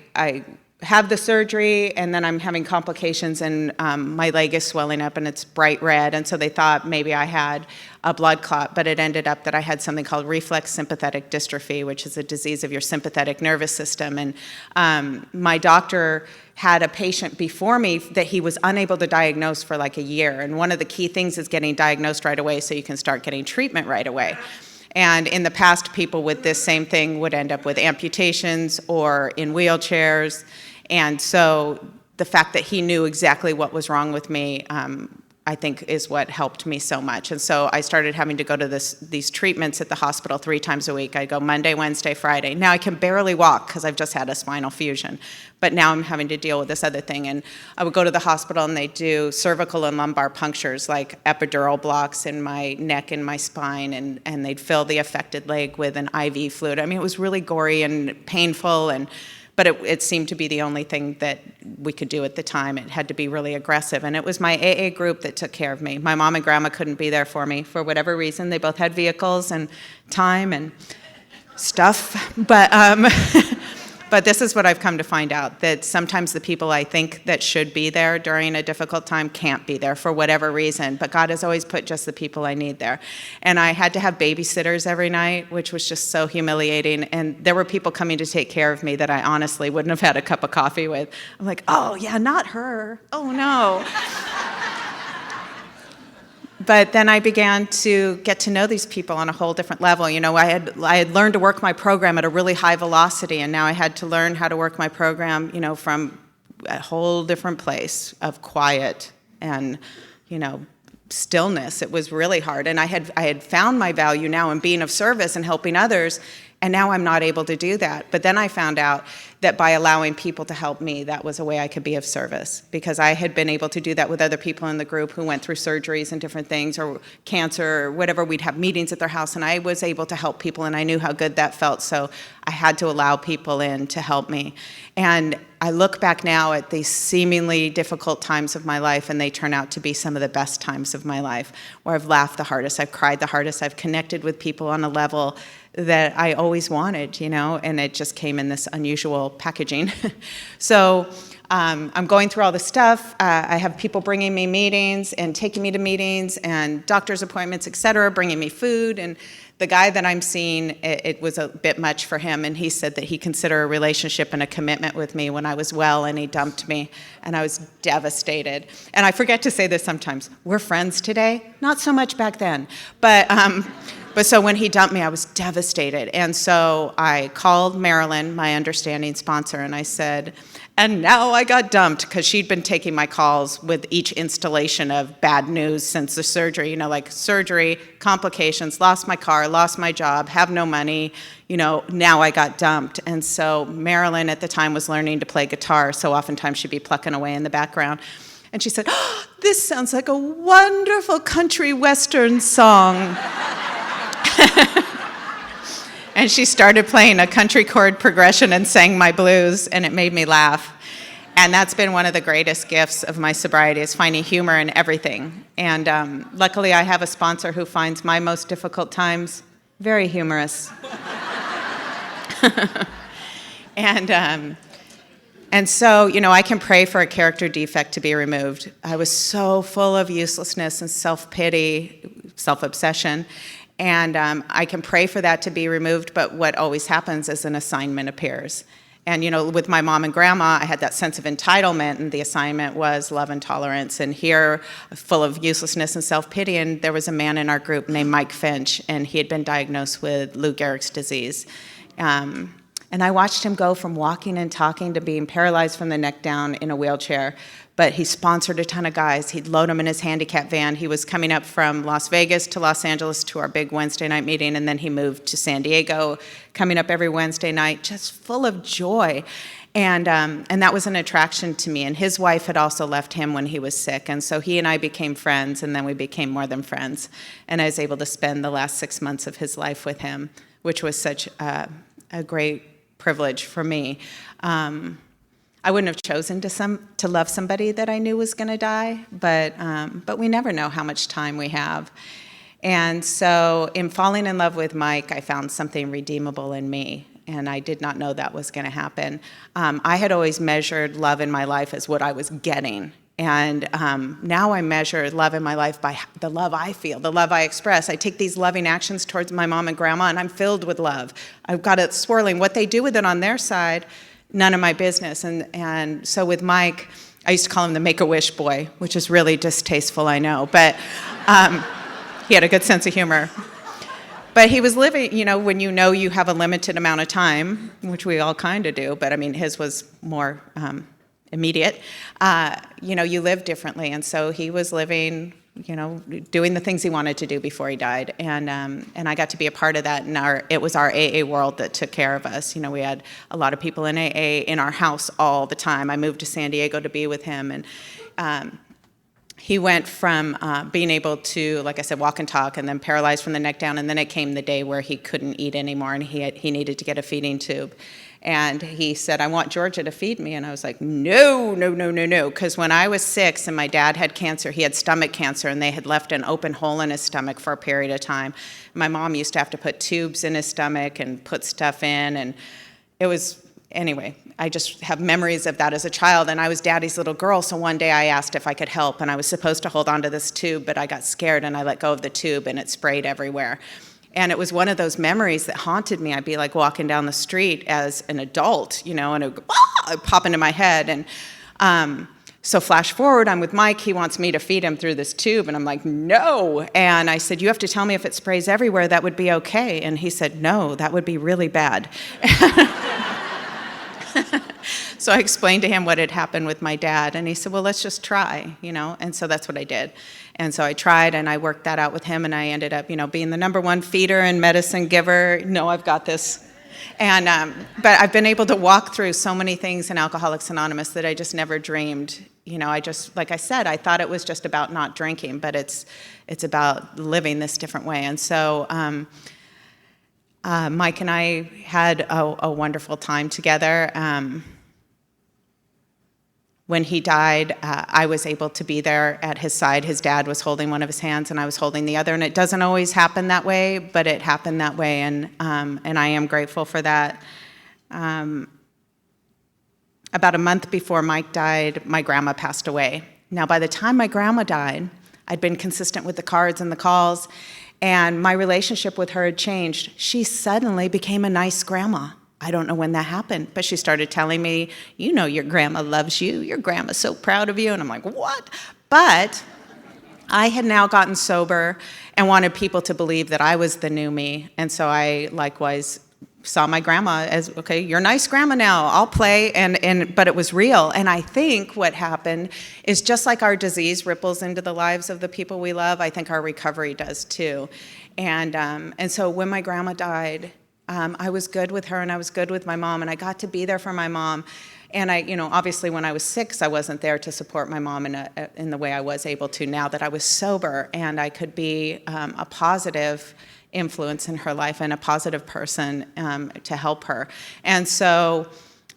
have the surgery, and then I'm having complications, and my leg is swelling up, and it's bright red, and so they thought maybe I had a blood clot, but it ended up that I had something called reflex sympathetic dystrophy, which is a disease of your sympathetic nervous system. And my doctor had a patient before me that he was unable to diagnose for like a year, and one of the key things is getting diagnosed right away so you can start getting treatment right away. And in the past, people with this same thing would end up with amputations or in wheelchairs. And so the fact that he knew exactly what was wrong with me, I think is what helped me so much. And so I started having to go to these treatments at the hospital 3 times a week. I go Monday, Wednesday, Friday. Now I can barely walk because I've just had a spinal fusion. But now I'm having to deal with this other thing. And I would go to the hospital and they do cervical and lumbar punctures, like epidural blocks in my neck and my spine. And they'd fill the affected leg with an IV fluid. I mean, it was really gory and painful, but it seemed to be the only thing that we could do at the time. It had to be really aggressive. And it was my AA group that took care of me. My mom and grandma couldn't be there for me for whatever reason. They both had vehicles and time and stuff. But this is what I've come to find out, that sometimes the people I think that should be there during a difficult time can't be there for whatever reason. But God has always put just the people I need there. And I had to have babysitters every night, which was just so humiliating. And there were people coming to take care of me that I honestly wouldn't have had a cup of coffee with. I'm like, oh, yeah, not her. Oh, no. But then I began to get to know these people on a whole different level. I had learned to work my program at a really high velocity, and now I had to learn how to work my program, from a whole different place of quiet and, stillness. It was really hard. And I had found my value now in being of service and helping others, and now I'm not able to do that. But then I found out that by allowing people to help me, that was a way I could be of service, because I had been able to do that with other people in the group who went through surgeries and different things, or cancer, or whatever. We'd have meetings at their house, and I was able to help people, and I knew how good that felt, so I had to allow people in to help me. And I look back now at these seemingly difficult times of my life, and they turn out to be some of the best times of my life, where I've laughed the hardest, I've cried the hardest, I've connected with people on a level that I always wanted, and it just came in this unusual packaging. So I'm going through all this stuff. I have people bringing me meetings and taking me to meetings and doctor's appointments, et cetera, bringing me food. And the guy that I'm seeing, it was a bit much for him, and he said that he considered a relationship and a commitment with me when I was well, and he dumped me, and I was devastated. And I forget to say this sometimes. We're friends today? Not so much back then. But so when he dumped me, I was devastated. And so I called Marilyn, my understanding sponsor, and I said, and now I got dumped, because she'd been taking my calls with each installation of bad news since the surgery, like surgery, complications, lost my car, lost my job, have no money, now I got dumped. And so Marilyn at the time was learning to play guitar, so oftentimes she'd be plucking away in the background. And she said, oh, this sounds like a wonderful country western song. And she started playing a country chord progression and sang my blues, and it made me laugh. And that's been one of the greatest gifts of my sobriety, is finding humor in everything. And luckily, I have a sponsor who finds my most difficult times very humorous. And so, I can pray for a character defect to be removed. I was so full of uselessness and self-pity, self-obsession. And I can pray for that to be removed, but what always happens is an assignment appears. And, with my mom and grandma, I had that sense of entitlement, and the assignment was love and tolerance. And here, full of uselessness and self-pity, and there was a man in our group named Mike Finch, and he had been diagnosed with Lou Gehrig's disease. And And I watched him go from walking and talking to being paralyzed from the neck down in a wheelchair. But he sponsored a ton of guys. He'd load them in his handicap van. He was coming up from Las Vegas to Los Angeles to our big Wednesday night meeting, and then he moved to San Diego, coming up every Wednesday night, just full of joy. And that was an attraction to me. And his wife had also left him when he was sick. And so he and I became friends, and then we became more than friends. And I was able to spend the last 6 months of his life with him, which was such a great privilege for me. I wouldn't have chosen to love somebody that I knew was going to die, but we never know how much time we have. And so in falling in love with Mike, I found something redeemable in me, and I did not know that was going to happen. I had always measured love in my life as what I was getting, and now I measure love in my life by the love I feel, the love I express. I take these loving actions towards my mom and grandma, and I'm filled with love. I've got it swirling. What they do with it on their side, none of my business. And so with Mike, I used to call him the Make-A-Wish boy, which is really distasteful, I know, but he had a good sense of humor. But he was living, when you know you have a limited amount of time, which we all kind of do, but I mean, his was more immediate, you live differently. And so he was living, doing the things he wanted to do before he died. And I got to be a part of that. And it was our AA world that took care of us. We had a lot of people in AA in our house all the time. I moved to San Diego to be with him. And he went from being able to, like I said, walk and talk, and then paralyzed from the neck down. And then it came the day where he couldn't eat anymore, and he needed to get a feeding tube. And he said, I want Georgia to feed me. And I was like, no. Because when I was 6 and my dad had cancer, he had stomach cancer, and they had left an open hole in his stomach for a period of time. My mom used to have to put tubes in his stomach and put stuff in. And it was, anyway, I just have memories of that as a child. And I was daddy's little girl. So one day I asked if I could help. And I was supposed to hold onto this tube, but I got scared and I let go of the tube, and it sprayed everywhere. And it was one of those memories that haunted me. I'd be like walking down the street as an adult, and it would pop into my head. And so flash forward, I'm with Mike. He wants me to feed him through this tube. And I'm like, no. And I said, you have to tell me if it sprays everywhere, that would be okay. And he said, no, that would be really bad. So I explained to him what had happened with my dad, and he said, well, let's just try, and so that's what I did. And so I tried, and I worked that out with him, and I ended up, being the #1 feeder and medicine giver. No, I've got this. And but I've been able to walk through so many things in Alcoholics Anonymous that I just never dreamed. I just, like I said, I thought it was just about not drinking, but it's about living this different way. And so Mike and I had a wonderful time together. When he died, I was able to be there at his side. His dad was holding one of his hands, and I was holding the other. And it doesn't always happen that way, but it happened that way, and I am grateful for that. About a month before Mike died, my grandma passed away. Now, by the time my grandma died, I'd been consistent with the cards and the calls, and my relationship with her had changed. She suddenly became a nice grandma. I don't know when that happened, but she started telling me, your grandma loves you. Your grandma's so proud of you. And I'm like, what? But I had now gotten sober and wanted people to believe that I was the new me. And so I likewise saw my grandma as, okay, you're a nice grandma now. I'll play. But it was real. And I think what happened is just like our disease ripples into the lives of the people we love, I think our recovery does too. And so when my grandma died, I was good with her, and I was good with my mom, and I got to be there for my mom. And obviously when I was 6, I wasn't there to support my mom in the way I was able to now that I was sober, and I could be a positive influence in her life and a positive person to help her. And so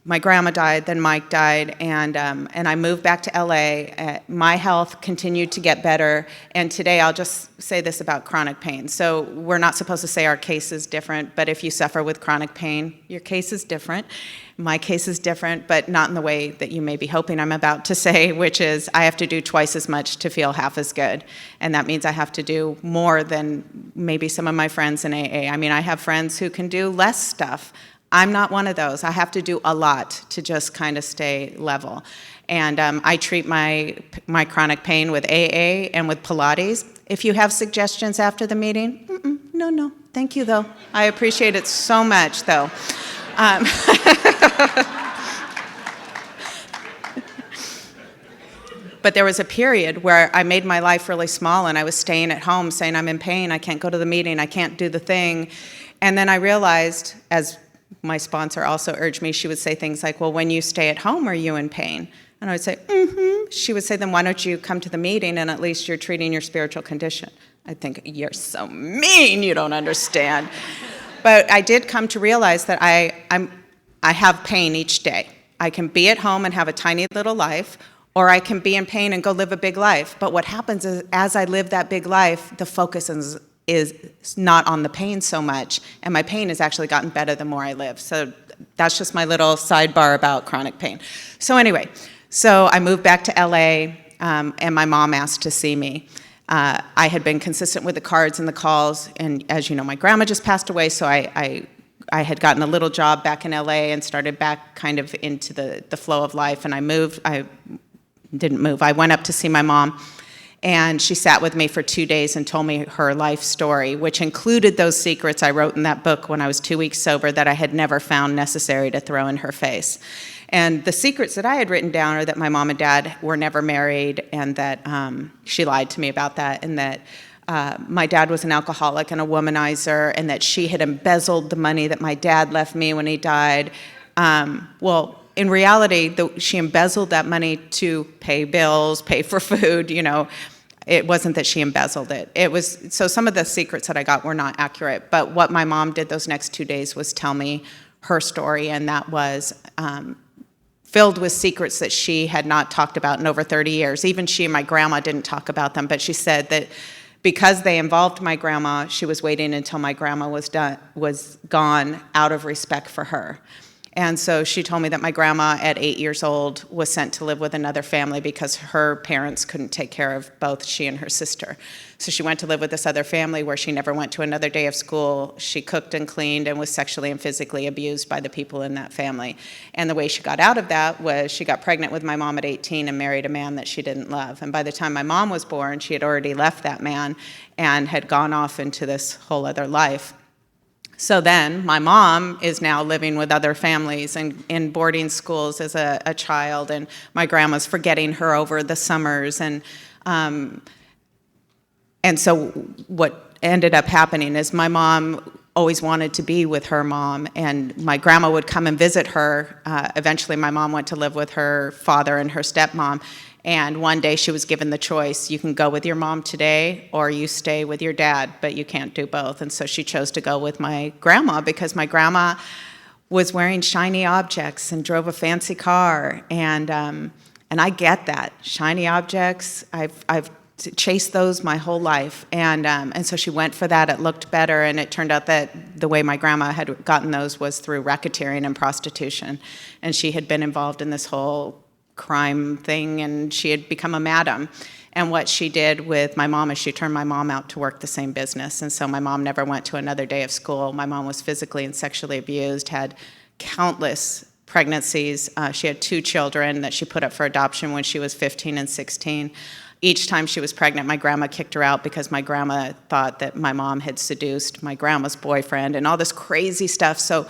my grandma died, then Mike died, and I moved back to LA. My health continued to get better, and today I'll just say this about chronic pain. So we're not supposed to say our case is different, but if you suffer with chronic pain, your case is different. My case is different, but not in the way that you may be hoping I'm about to say, which is I have to do twice as much to feel half as good. And that means I have to do more than maybe some of my friends in AA. I mean, I have friends who can do less stuff. I'm not one of those. I have to do a lot to just kind of stay level. And I treat my chronic pain with AA and with Pilates. If you have suggestions after the meeting, no, thank you though. I appreciate it so much though. But there was a period where I made my life really small, and I was staying at home saying, I'm in pain, I can't go to the meeting, I can't do the thing. And then I realized, as my sponsor also urged me, she would say things like, well, when you stay at home, are you in pain? And I would say, mm-hmm. She would say, then why don't you come to the meeting and at least you're treating your spiritual condition? I think, you're so mean, you don't understand. But I did come to realize that I have pain each day. I can be at home and have a tiny little life, or I can be in pain and go live a big life. But what happens is, as I live that big life, the focus is not on the pain so much, and my pain has actually gotten better the more I live. So that's just my little sidebar about chronic pain. So anyway, so I moved back to LA, and my mom asked to see me. I had been consistent with the cards and the calls, and as you know, my grandma just passed away, so I had gotten a little job back in LA and started back kind of into the flow of life, and I went up to see my mom, and she sat with me for 2 days and told me her life story, which included those secrets I wrote in that book when I was 2 weeks sober that I had never found necessary to throw in her face. And the secrets that I had written down are that my mom and dad were never married, and that she lied to me about that, and that my dad was an alcoholic and a womanizer, and that she had embezzled the money that my dad left me when he died. Well, in reality, she embezzled that money to pay bills, pay for food, you know. It wasn't that she embezzled it. So some of the secrets that I got were not accurate, but what my mom did those next 2 days was tell me her story, and that was filled with secrets that she had not talked about in over 30 years. Even she and my grandma didn't talk about them, but she said that because they involved my grandma, she was waiting until my grandma was gone out of respect for her. And so she told me that my grandma at 8 years old was sent to live with another family because her parents couldn't take care of both she and her sister. So she went to live with this other family where she never went to another day of school. She cooked and cleaned and was sexually and physically abused by the people in that family. And the way she got out of that was she got pregnant with my mom at 18 and married a man that she didn't love. And by the time my mom was born, she had already left that man and had gone off into this whole other life. So then my mom is now living with other families and in boarding schools as a child, and my grandma's forgetting her over the summers. And so what ended up happening is my mom always wanted to be with her mom, and my grandma would come and visit her. Eventually my mom went to live with her father and her stepmom. And one day she was given the choice, you can go with your mom today or you stay with your dad, but you can't do both. And so she chose to go with my grandma because my grandma was wearing shiny objects and drove a fancy car. And I get that. Shiny objects, I've chased those my whole life. And so she went for that. It looked better, and it turned out that the way my grandma had gotten those was through racketeering and prostitution. And she had been involved in this whole crime thing, and she had become a madam. And what she did with my mom is she turned my mom out to work the same business. And so my mom never went to another day of school. My mom was physically and sexually abused, had countless pregnancies. She had 2 children that she put up for adoption when she was 15 and 16. Each time she was pregnant, my grandma kicked her out because my grandma thought that my mom had seduced my grandma's boyfriend and all this crazy stuff. So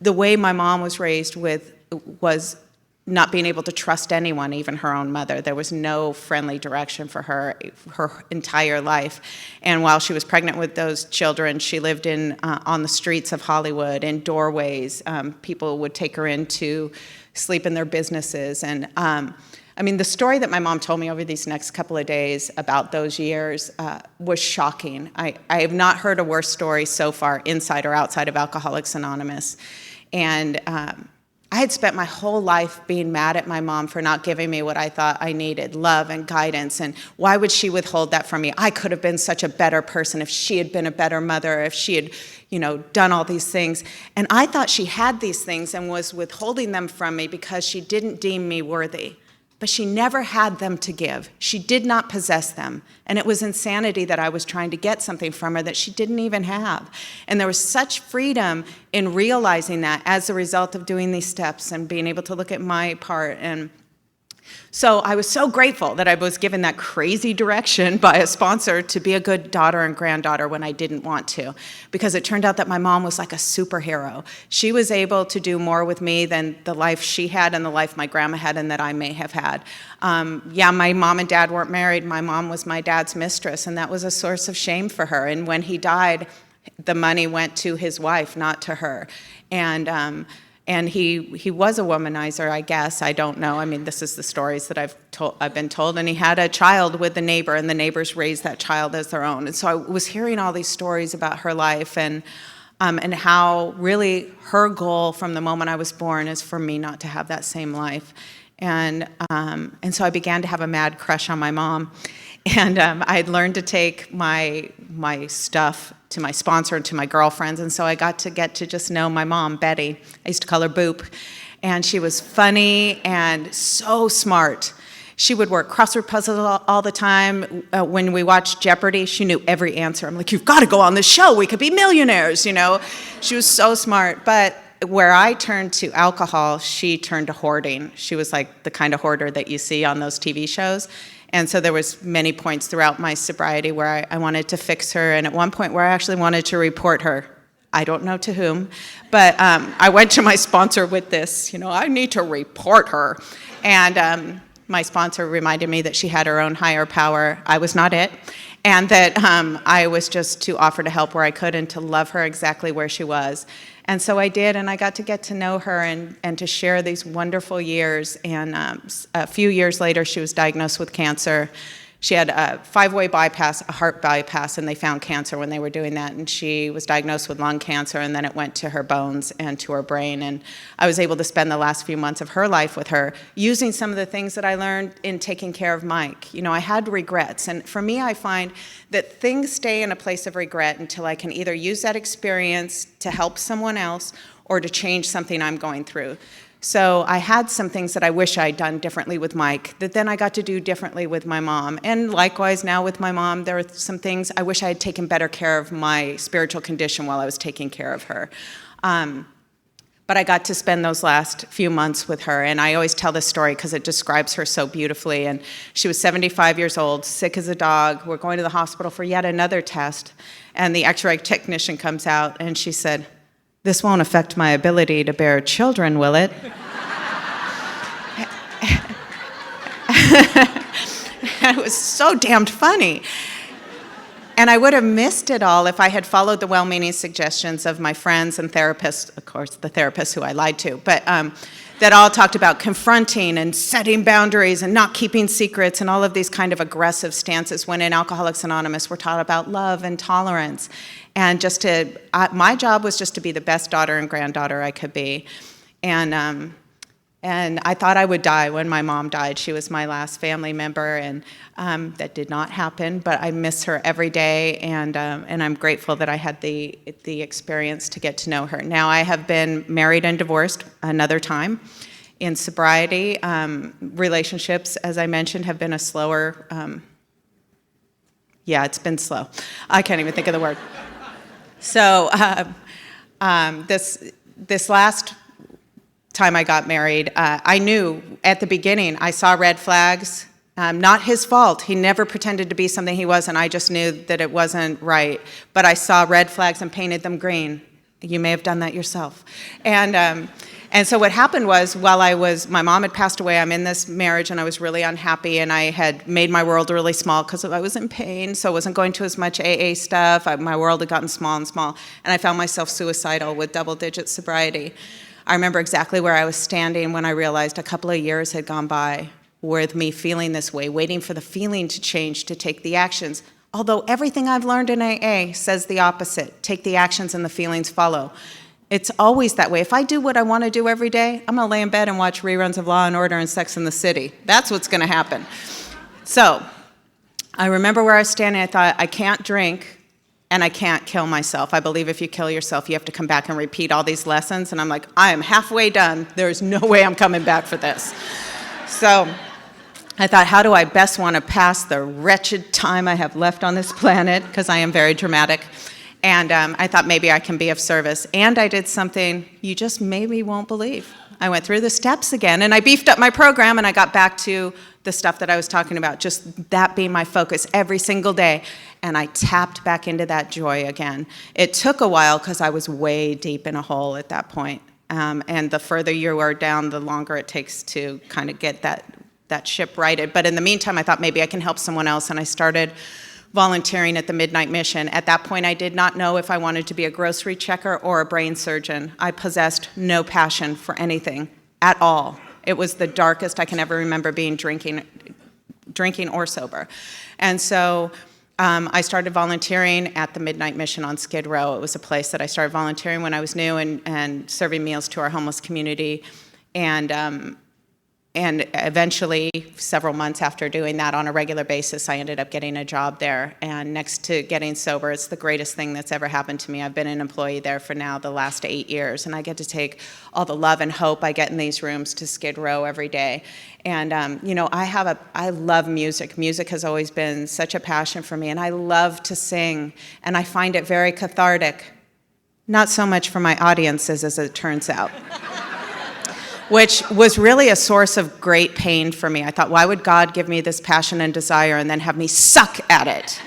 the way my mom was raised was not being able to trust anyone, even her own mother. There was no friendly direction for her entire life. And while she was pregnant with those children, she lived on the streets of Hollywood, in doorways. People would take her in to sleep in their businesses. And I mean, the story that my mom told me over these next couple of days about those years was shocking. I have not heard a worse story so far, inside or outside of Alcoholics Anonymous. And I had spent my whole life being mad at my mom for not giving me what I thought I needed, love and guidance, and why would she withhold that from me? I could have been such a better person if she had been a better mother, if she had, done all these things. And I thought she had these things and was withholding them from me because she didn't deem me worthy. But she never had them to give. She did not possess them. And it was insanity that I was trying to get something from her that she didn't even have. And there was such freedom in realizing that as a result of doing these steps and being able to look at my part. And So I was so grateful that I was given that crazy direction by a sponsor to be a good daughter and granddaughter when I didn't want to, because it turned out that my mom was like a superhero. She was able to do more with me than the life she had and the life my grandma had and that I may have had. My mom and dad weren't married. My mom was my dad's mistress, and that was a source of shame for her. And when he died, the money went to his wife, not to her. And he was a womanizer, I guess. I don't know. I mean, this is the stories that I've been told. And he had a child with the neighbor, and the neighbors raised that child as their own. And so I was hearing all these stories about her life and how really her goal from the moment I was born is for me not to have that same life. And so I began to have a mad crush on my mom. And I'd learned to take my stuff to my sponsor and to my girlfriends, and so I got to just know my mom, Betty. I used to call her Boop, and she was funny and so smart. She would work crossword puzzles all the time. When we watched Jeopardy, she knew every answer. I'm like, you've got to go on this show. We could be millionaires, you know. She was so smart, but where I turned to alcohol, she turned to hoarding. She was like the kind of hoarder that you see on those TV shows. And so there was many points throughout my sobriety where I wanted to fix her, and at one point where I actually wanted to report her. I don't know to whom, but I went to my sponsor with this, I need to report her. And my sponsor reminded me that she had her own higher power. I was not it. And that I was just to offer to help where I could and to love her exactly where she was. And so I did, and I got to get to know her and to share these wonderful years. And a few years later, she was diagnosed with cancer. She had a 5-way bypass, a heart bypass, and they found cancer when they were doing that. And she was diagnosed with lung cancer, and then it went to her bones and to her brain. And I was able to spend the last few months of her life with her, using some of the things that I learned in taking care of Mike. I had regrets. And for me, I find that things stay in a place of regret until I can either use that experience to help someone else or to change something I'm going through. So I had some things that I wish I'd done differently with Mike that then I got to do differently with my mom. And likewise now with my mom, there are some things I wish I had taken better care of my spiritual condition while I was taking care of her. But I got to spend those last few months with her, and I always tell this story because it describes her so beautifully. And she was 75 years old, sick as a dog. We're going to the hospital for yet another test, and the x-ray technician comes out, and she said, "This won't affect my ability to bear children, will it?" It was so damned funny. And I would have missed it all if I had followed the well-meaning suggestions of my friends and therapists, of course, the therapists who I lied to, but that all talked about confronting and setting boundaries and not keeping secrets and all of these kind of aggressive stances, when in Alcoholics Anonymous we're taught about love and tolerance. And my job was just to be the best daughter and granddaughter I could be. And I thought I would die when my mom died. She was my last family member, and that did not happen. But I miss her every day, and I'm grateful that I had the experience to get to know her. Now I have been married and divorced another time. In sobriety, relationships, as I mentioned, have been a slower. It's been slow. I can't even think of the word. So this last time I got married, I knew at the beginning, I saw red flags. Not his fault. He never pretended to be something he wasn't. I just knew that it wasn't right. But I saw red flags and painted them green. You may have done that yourself. And so what happened was, my mom had passed away, I'm in this marriage, and I was really unhappy, and I had made my world really small because I was in pain, so I wasn't going to as much AA stuff. My world had gotten small and small, and I found myself suicidal with double-digit sobriety. I remember exactly where I was standing when I realized a couple of years had gone by with me feeling this way, waiting for the feeling to change, to take the actions. Although everything I've learned in AA says the opposite. Take the actions and the feelings follow. It's always that way. If I do what I want to do every day, I'm going to lay in bed and watch reruns of Law and Order and Sex and the City. That's what's going to happen. So I remember where I was standing. I thought, I can't drink and I can't kill myself. I believe if you kill yourself, you have to come back and repeat all these lessons. And I'm like, I am halfway done. There's no way I'm coming back for this. So I thought, how do I best want to pass the wretched time I have left on this planet? Because I am very dramatic. And I thought maybe I can be of service. And I did something you just maybe won't believe. I went through the steps again, and I beefed up my program, and I got back to the stuff that I was talking about, just that being my focus every single day. And I tapped back into that joy again. It took a while because I was way deep in a hole at that point. And the further you are down, the longer it takes to kind of get that ship righted. But in the meantime, I thought maybe I can help someone else, and I started volunteering at the Midnight Mission. At that point, I did not know if I wanted to be a grocery checker or a brain surgeon. I possessed no passion for anything at all. It was the darkest I can ever remember being drinking or sober. And so I started volunteering at the Midnight Mission on Skid Row. It was a place that I started volunteering when I was new and serving meals to our homeless community. And eventually, several months after doing that on a regular basis, I ended up getting a job there. And next to getting sober, it's the greatest thing that's ever happened to me. I've been an employee there for now the last 8 years, and I get to take all the love and hope I get in these rooms to Skid Row every day. And I love music. Music has always been such a passion for me, and I love to sing, and I find it very cathartic. Not so much for my audiences, as it turns out. Which was really a source of great pain for me. I thought, why would God give me this passion and desire and then have me suck at it?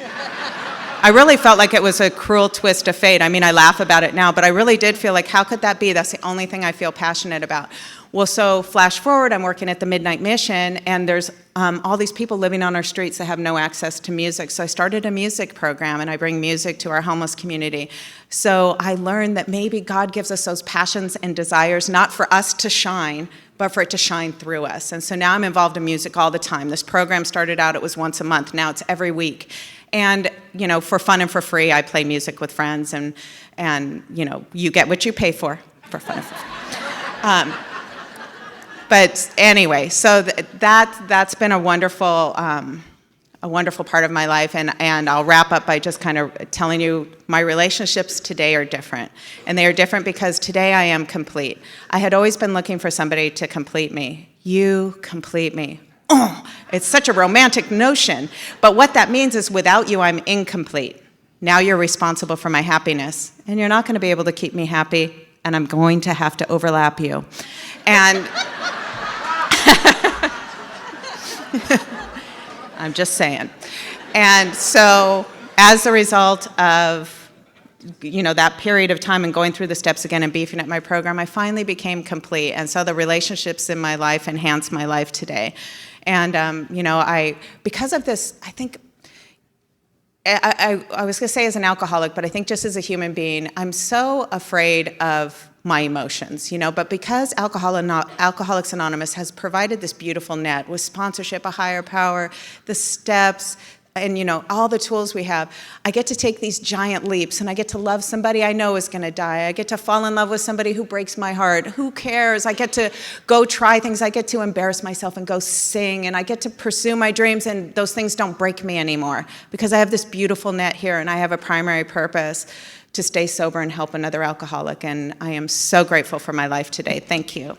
I really felt like it was a cruel twist of fate. I mean, I laugh about it now, but I really did feel like, how could that be? That's the only thing I feel passionate about. Well, so flash forward, I'm working at the Midnight Mission, and there's all these people living on our streets that have no access to music. So I started a music program, and I bring music to our homeless community. So I learned that maybe God gives us those passions and desires, not for us to shine, but for it to shine through us. And so now I'm involved in music all the time. This program started out, it was once a month. Now it's every week. And, for fun and for free, I play music with friends, and you get what you pay for fun and for free. But anyway, so that's been a wonderful part of my life, and I'll wrap up by just kind of telling you my relationships today are different. And they are different because today I am complete. I had always been looking for somebody to complete me. You complete me. Oh, it's such a romantic notion. But what that means is without you, I'm incomplete. Now you're responsible for my happiness, and you're not going to be able to keep me happy, and I'm going to have to overlap you. And I'm just saying. And so as a result of that period of time and going through the steps again and beefing up my program, I finally became complete. And so the relationships in my life enhance my life today. And, because of this, I think, I was going to say as an alcoholic, but I think just as a human being, I'm so afraid of my emotions, but because Alcoholics Anonymous has provided this beautiful net with sponsorship, a higher power, the steps, and all the tools we have, I get to take these giant leaps, and I get to love somebody I know is going to die. I get to fall in love with somebody who breaks my heart. Who cares? I get to go try things. I get to embarrass myself and go sing, and I get to pursue my dreams, and those things don't break me anymore because I have this beautiful net here, and I have a primary purpose to stay sober and help another alcoholic, and I am so grateful for my life today. Thank you.